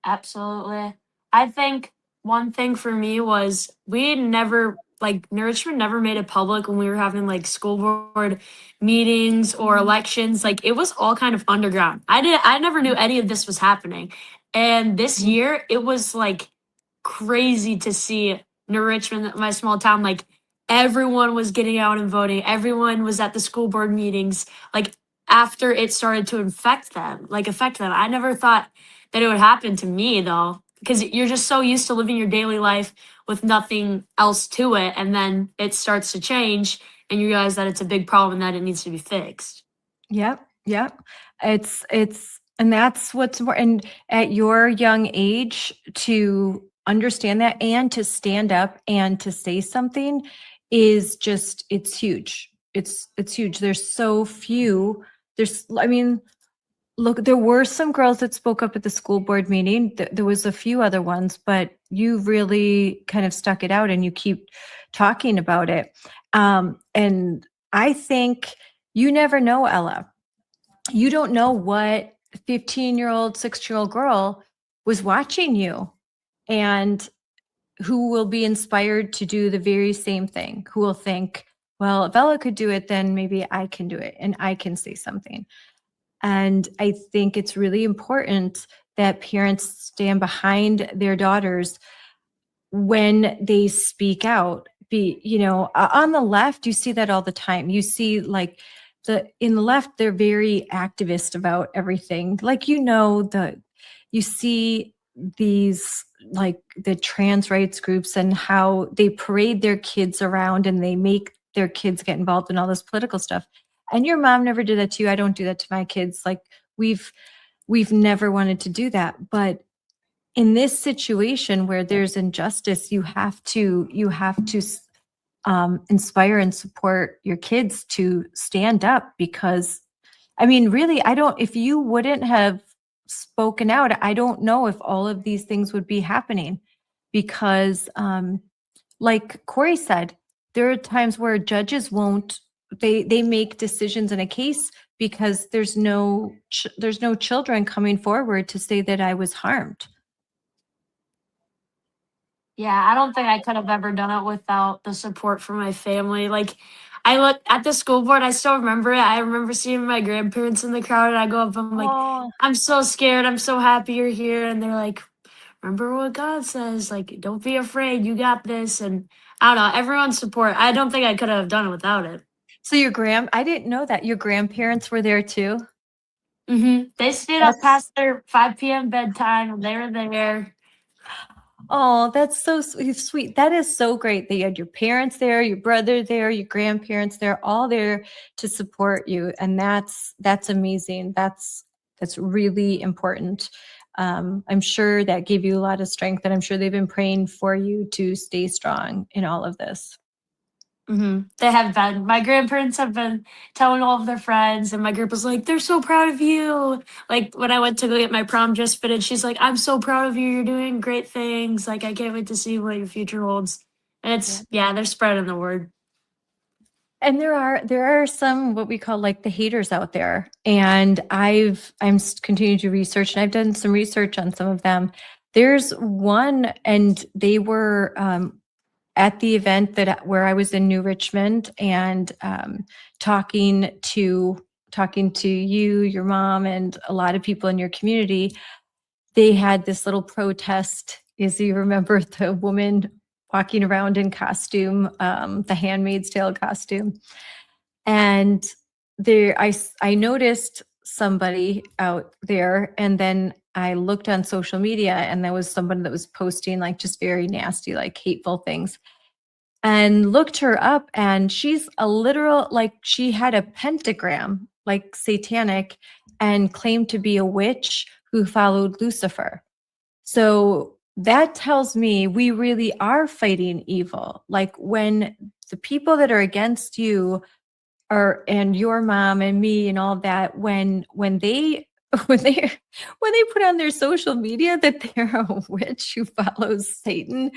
Absolutely. I think one thing for me was Richmond never made it public when we were having like school board meetings or elections. Like, it was all kind of underground. I never knew any of this was happening. And this year it was like crazy to see New Richmond, my small town, like everyone was getting out and voting. Everyone was at the school board meetings. Like, after it started to affect them. I never thought that it would happen to me, though, because you're just so used to living your daily life with nothing else to it, and then it starts to change and you realize that it's a big problem and that it needs to be fixed.
Yep. It's and that's what's important at your young age, to understand that and to stand up and to say something is just, it's huge. It's huge. There's so few. Look, there were some girls that spoke up at the school board meeting. There was a few other ones, but you really kind of stuck it out and you keep talking about it. And I think you never know, Ella. You don't know what 15-year-old, 16-year-old girl was watching you and who will be inspired to do the very same thing, who will think, well, if Ella could do it, then maybe I can do it and I can say something. And I think it's really important that parents stand behind their daughters when they speak out. On the left, you see that all the time. You see, like, in the left, they're very activist about everything. Like, you see these like the trans rights groups and how they parade their kids around and they make their kids get involved in all this political stuff. And your mom never did that to you. I don't do that to my kids. Like we've never wanted to do that. But in this situation where there's injustice, you have to inspire and support your kids to stand up, because I mean, really, if you wouldn't have spoken out, I don't know if all of these things would be happening, because like Corey said, there are times where judges won't, they make decisions in a case because there's no children coming forward to say that I was harmed.
Yeah, I don't think I could have ever done it without the support from my family. Like, I look at the school board, I still remember it. I remember seeing my grandparents in the crowd, and I go up, I'm like,
Oh,
I'm so scared. I'm so happy you're here. And they're like, remember what God says. Like, don't be afraid. You got this. And I don't know, everyone's support. I don't think I could have done it without it.
so I didn't know that your grandparents were there too.
They stayed up past their 5 p.m. bedtime, and they were there.
Oh, that's so sweet. That is so great that you had your parents there, your brother there, your grandparents there, all there to support you. And that's amazing. That's really important. I'm sure that gave you a lot of strength, and I'm sure they've been praying for you to stay strong in all of this.
They have been. My grandparents have been telling all of their friends, and my group was like, "They're so proud of you." Like when I went to go get my prom dress fitted, she's like, "I'm so proud of you. You're doing great things. Like I can't wait to see what your future holds." And it's they're spreading the word.
And there are some what we call like the haters out there, and I'm continuing to research, and I've done some research on some of them. There's one, and they were at the event where I was in New Richmond, and talking to you, your mom, and a lot of people in your community. They had this little protest. As you remember, the woman walking around in costume, the Handmaid's Tale costume, and I noticed somebody out there, and then I looked on social media, and there was somebody that was posting like just very nasty, like hateful things, and looked her up, and she's a literal, like she had a pentagram, like satanic, and claimed to be a witch who followed Lucifer. So that tells me we really are fighting evil. Like when the people that are against you and your mom and me and all that, when they when they put on their social media that they're a witch who follows Satan,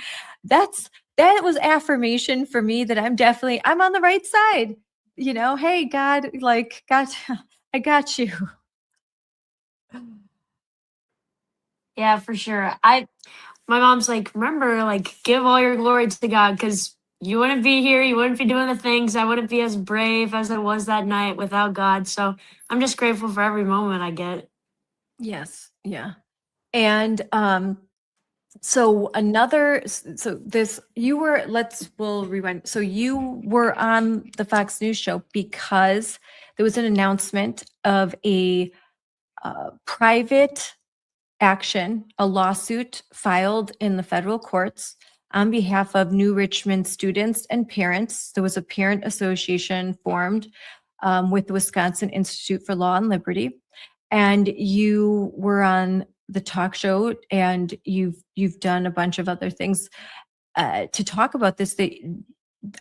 that was affirmation for me that I'm on the right side. Hey, God, like, God, I got you.
Yeah, for sure. My mom's like, remember, like, give all your glory to God, because you wouldn't be here, you wouldn't be doing the things, I wouldn't be as brave as I was that night without God. So I'm just grateful for every moment I get.
Yes. Yeah. And we'll rewind. So you were on the Fox News show because there was an announcement of a private action, a lawsuit filed in the federal courts on behalf of New Richmond students and parents. There was a parent association formed with the Wisconsin Institute for Law and Liberty. And you were on the talk show, and you've done a bunch of other things to talk about this,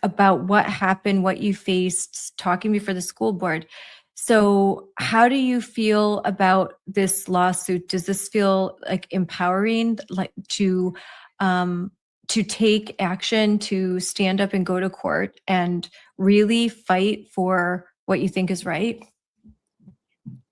about what happened, what you faced, talking before the school board. So how do you feel about this lawsuit? Does this feel like empowering, like to take action, to stand up and go to court and really fight for what you think is right?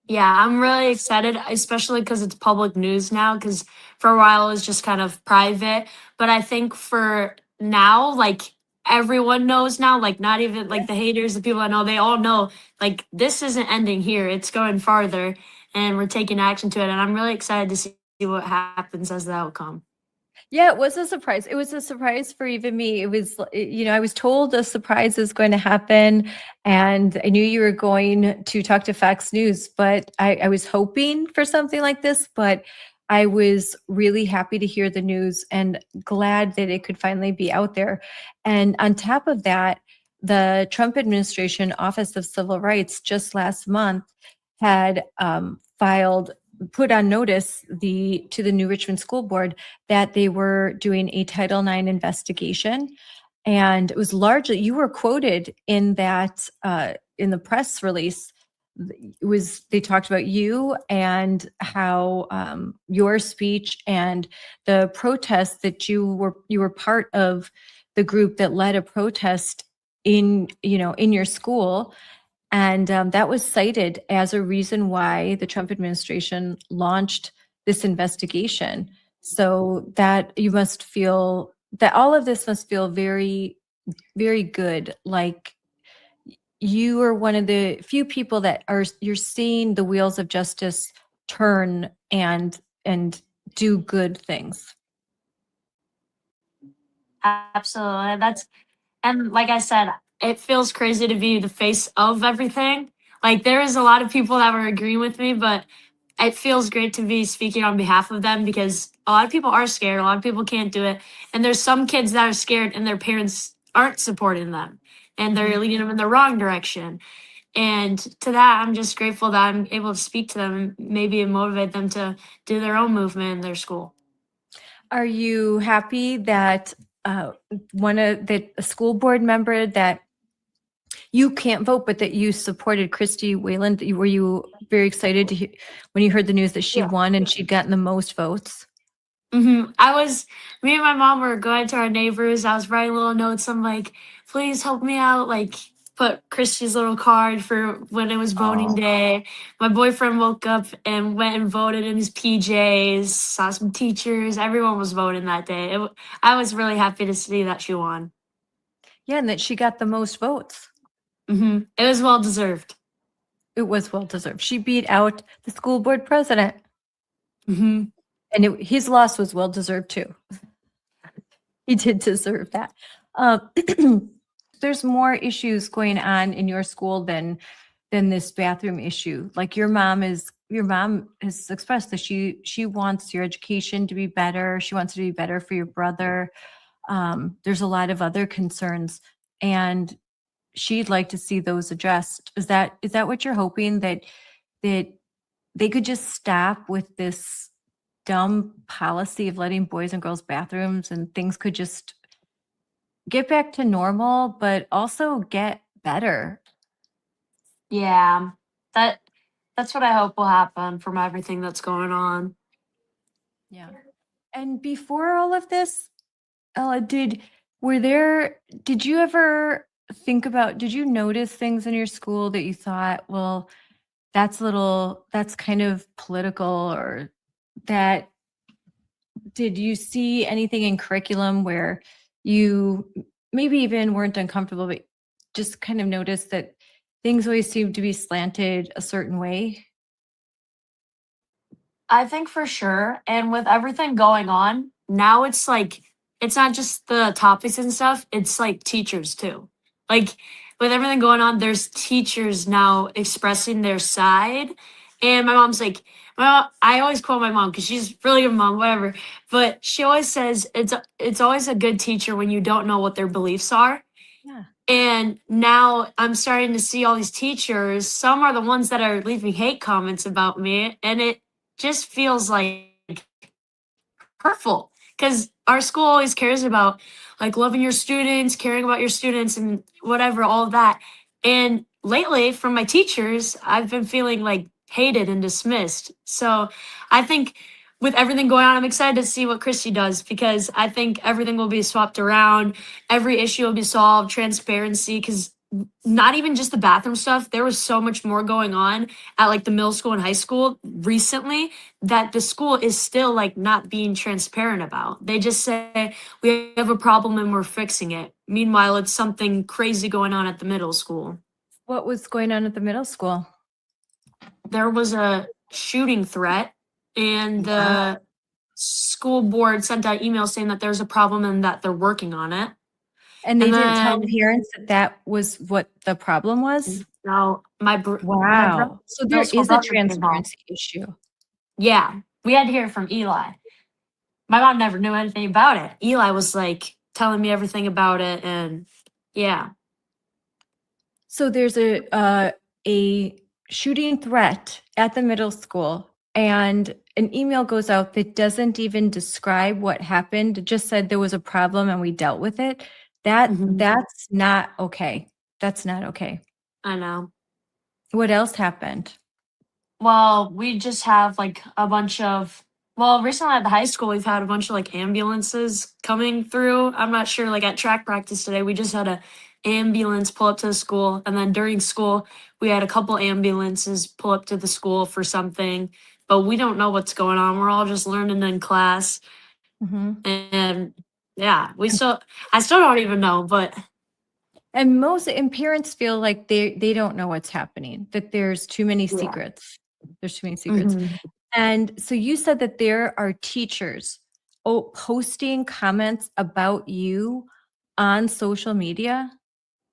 Yeah, I'm really excited, especially because it's public news now, because for a while it was just kind of private. But I think for now, like everyone knows now, like not even like the haters, the people I know, they all know like this isn't ending here. It's going farther, and we're taking action to it. And I'm really excited to see what happens as the outcome.
Yeah, it was a surprise. It was a surprise for even me. It was, I was told a surprise is going to happen, and I knew you were going to talk to Fox News, but I was hoping for something like this. But I was really happy to hear the news and glad that it could finally be out there. And on top of that, the Trump administration Office of Civil Rights just last month had put on notice to the New Richmond School Board that they were doing a Title IX investigation. And it was largely, you were quoted in that, in the press release. They talked about you and how your speech and the protest that you were part of the group that led a protest in your school. And that was cited as a reason why the Trump administration launched this investigation. So that you must feel that all of this must feel very, very good. Like you are one of the few people that you're seeing the wheels of justice turn and do good things.
Absolutely. And like I said, it feels crazy to be the face of everything. Like there is a lot of people that were agreeing with me, but it feels great to be speaking on behalf of them because a lot of people are scared. A lot of people can't do it. And there's some kids that are scared and their parents aren't supporting them and they're leading them in the wrong direction. And to that, I'm just grateful that I'm able to speak to them and maybe motivate them to do their own movement in their school.
Are you happy that a school board member that you can't vote, but that you supported Christy Wayland? Were you very excited to hear when you heard the news that she won and she'd gotten the most votes?
Me and my mom were going to our neighbors. I was writing little notes. I'm like, please help me out. Like, put Christy's little card for when it was voting day. My boyfriend woke up and went and voted in his PJs, saw some teachers. Everyone was voting that day. I was really happy to see that she won.
Yeah, and that she got the most votes.
It was well deserved.
It was well deserved. She beat out the school board president.
And
his loss was well deserved too. He did deserve that. There's more issues going on in your school than this bathroom issue. Like your mom has expressed that she wants your education to be better. She wants it to be better for your brother. There's a lot of other concerns, and she'd like to see those addressed. Is that what you're hoping, that they could just stop with this dumb policy of letting boys and girls bathrooms and things could just get back to normal, but also get better?
Yeah, that's what I hope will happen from everything that's going on.
Yeah. And before all of this, Ella, did you ever think about, did you notice things in your school that you thought, well, that's kind of political, or that, did you see anything in curriculum where you maybe even weren't uncomfortable, but just kind of noticed that things always seem to be slanted a certain way?
I think for sure. And with everything going on, now it's like, it's not just the topics and stuff, it's like teachers too. Like with everything going on, there's teachers now expressing their side. And my mom's like, well, I always quote my mom because she's really good mom, whatever. But she always says it's always a good teacher when you don't know what their beliefs are.
Yeah.
And now I'm starting to see all these teachers. Some are the ones that are leaving hate comments about me. And it just feels like hurtful because our school always cares about like loving your students, caring about your students and whatever, all of that. And lately from my teachers, I've been feeling like hated and dismissed. So I think with everything going on, I'm excited to see what Christy does because I think everything will be swapped around. Every issue will be solved, transparency, because not even just the bathroom stuff. There was so much more going on at like the middle school and high school recently that the school is still like not being transparent about. They just say we have a problem and we're fixing it. Meanwhile, it's something crazy going on at the middle school.
What was going on at the middle school?
There was a shooting threat and the school board sent out emails saying that there's a problem and that they're working on it.
And they didn't tell parents that was what the problem was?
No,
Wow. So there is a transparency issue.
Yeah. we had to hear it from Eli. My mom never knew anything about it. Eli was like telling me everything about it, and yeah.
So there's a shooting threat at the middle school, and an email goes out that doesn't even describe what happened. It just said there was a problem and we dealt with it. That's not okay. That's not okay.
I know.
What else happened?
Well, we just have like a bunch of, well, recently at the high school, we've had a bunch of like ambulances coming through. I'm not sure, like at track practice today, we just had a ambulance pull up to the school. And then during school, we had a couple ambulances pull up to the school for something, but we don't know what's going on. We're all just learning in class. And yeah, I still don't even know, but.
And parents feel like they don't know what's happening, that there's too many secrets. There's too many secrets. And so you said that there are teachers posting comments about you on social media.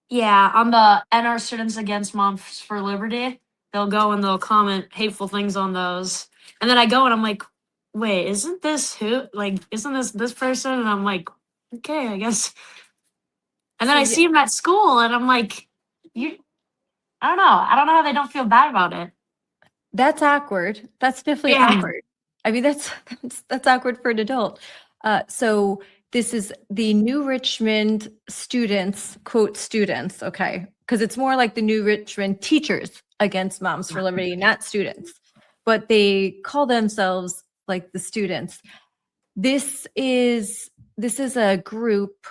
Yeah, on the NR Students Against Moms for Liberty, they'll go and they'll comment hateful things on those. And then I go and I'm like, wait, isn't this who? Like, isn't this person? And I'm like, okay, I guess. And then I see him at school and I'm like, I don't know. I don't know how they don't feel bad about it.
That's awkward. That's definitely awkward. I mean, that's awkward for an adult. So this is the New Richmond students, quote students, okay? Because it's more like the New Richmond Teachers Against Moms for Liberty, not students. But they call themselves like the students. This is a group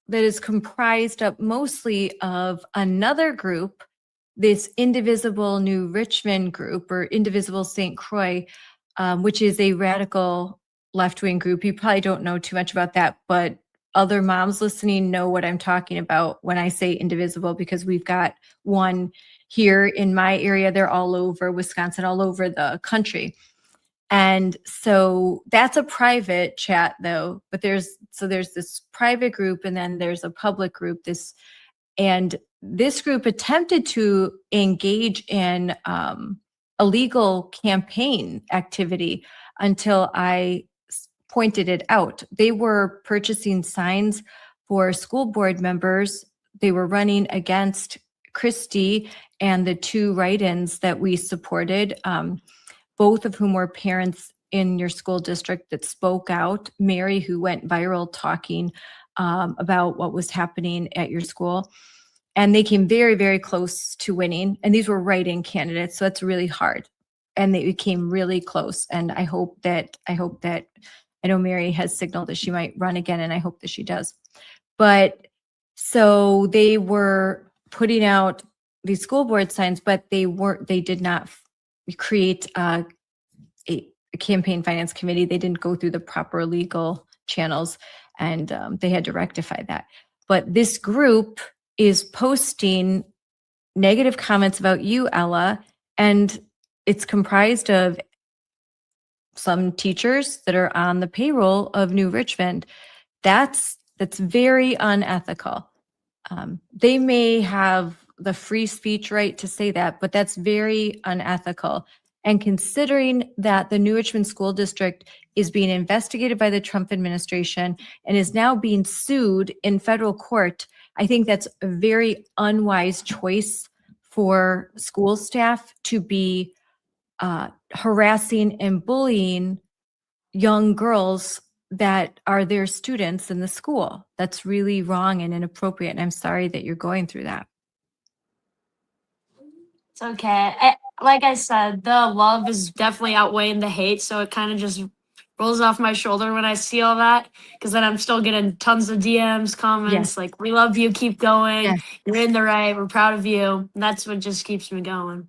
that is comprised of mostly of another group, this Indivisible New Richmond group or Indivisible St. Croix, which is a radical left-wing group. You probably don't know too much about that, but other moms listening know what I'm talking about when I say Indivisible, because we've got one here in my area. They're all over Wisconsin, all over the country. And so that's a private chat though, but there's this private group and then there's a public group, and this group attempted to engage in illegal campaign activity until I pointed it out. They were purchasing signs for school board members. They were running against Christie and the two write-ins that we supported, both of whom were parents in your school district that spoke out. Mary, who went viral talking about what was happening at your school. And they came very, very close to winning. And these were write-in candidates, so that's really hard. And they came really close. And I hope that I know Mary has signaled that she might run again, and I hope that she does. But so they were putting out these school board signs, but they did not create a campaign finance committee. They didn't go through the proper legal channels, and they had to rectify that. But this group is posting negative comments about you, Ella, and it's comprised of some teachers that are on the payroll of New Richmond. That's very unethical. They may have the free speech right to say that, but that's very unethical. And considering that the New Richmond School District is being investigated by the Trump administration and is now being sued in federal court, I think that's a very unwise choice for school staff to be harassing and bullying young girls that are their students in the school. That's really wrong and inappropriate. And I'm sorry that you're going through that.
It's okay. Like I said, the love is definitely outweighing the hate. So it kind of just rolls off my shoulder when I see all that, because then I'm still getting tons of DMs, comments like, we love you, keep going. You're in the right. We're proud of you. And that's what just keeps me going.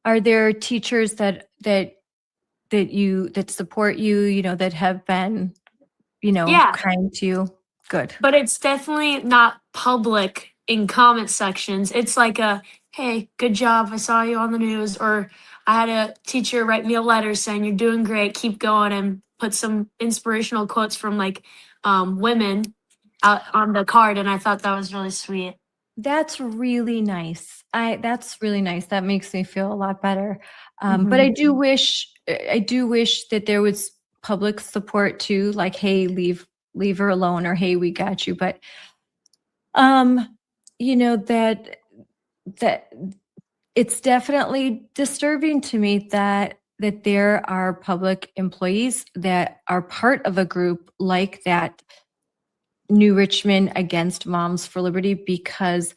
Are there teachers that support you, that have been, kind to you? Good.
But it's definitely not public in comment sections. It's like hey, good job. I saw you on the news. Or I had a teacher write me a letter saying, you're doing great, keep going, and put some inspirational quotes from like women out on the card. And I thought that was really sweet.
That's really nice. That's really nice. That makes me feel a lot better. But I do wish I do wish that there was public support too, like, hey, leave her alone, or hey, we got you. But you know, that it's definitely disturbing to me that there are public employees that are part of a group like that New Richmond Against Moms for Liberty, because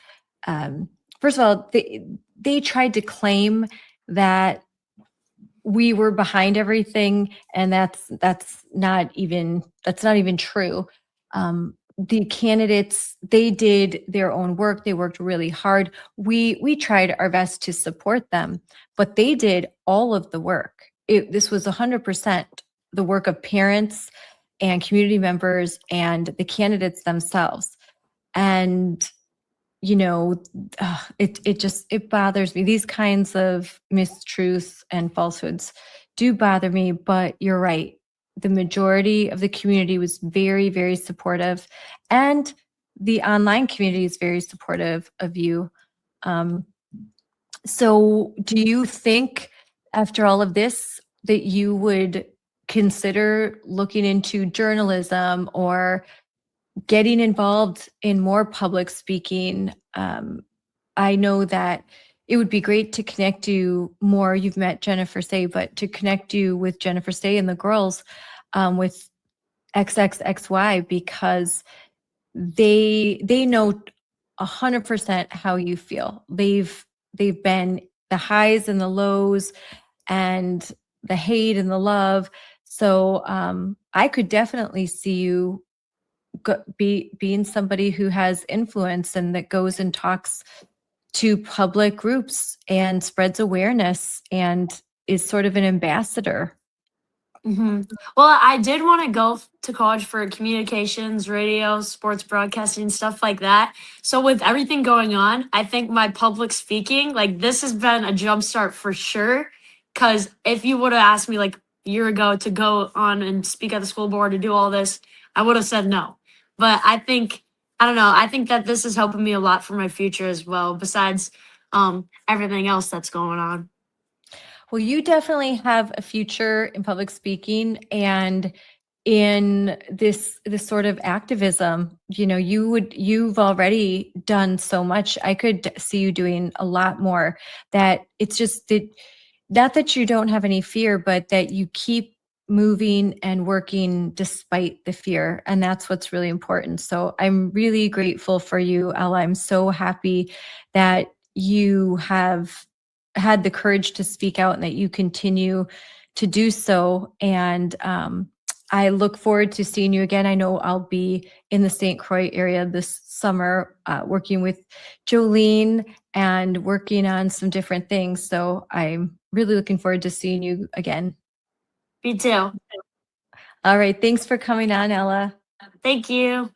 first of all, they tried to claim that we were behind everything, and that's not even true. The candidates, they did their own work. They worked really hard. We tried our best to support them, but they did all of the work. This was 100% the work of parents and community members and the candidates themselves. And you know, it bothers me. These kinds of mistruths and falsehoods do bother me, but you're right. The majority of the community was very, very supportive, and the online community is very supportive of you. So do you think, after all of this, that you would consider looking into journalism or getting involved in more public speaking? I know that it would be great to connect you more. You've met Jennifer Say, but to connect you with Jennifer Say and the girls with XXXY, because they know 100% how you feel. They've been the highs and the lows and the hate and the love. So I could definitely see you being somebody who has influence and that goes and talks to public groups and spreads awareness and is sort of an ambassador.
Well, I did want to go to college for communications, radio, sports broadcasting, stuff like that. So with everything going on, I think my public speaking, like, this has been a jump start for sure. Because if you would have asked me like a year ago to go on and speak at the school board to do all this, I would have said no. But I don't know, I think that this is helping me a lot for my future as well, besides everything else that's going on.
Well, you definitely have a future in public speaking and in this sort of activism. You know, you've already done so much. I could see you doing a lot more. That it's just that, not that you don't have any fear, but that you keep moving and working despite the fear. And that's what's really important. So I'm really grateful for you, Ella. I'm so happy that you have had the courage to speak out and that you continue to do so. And I look forward to seeing you again. I know I'll be in the St. Croix area this summer working with Jolene and working on some different things. So I'm really looking forward to seeing you again.
Me too.
All right. Thanks for coming on, Ella.
Thank you.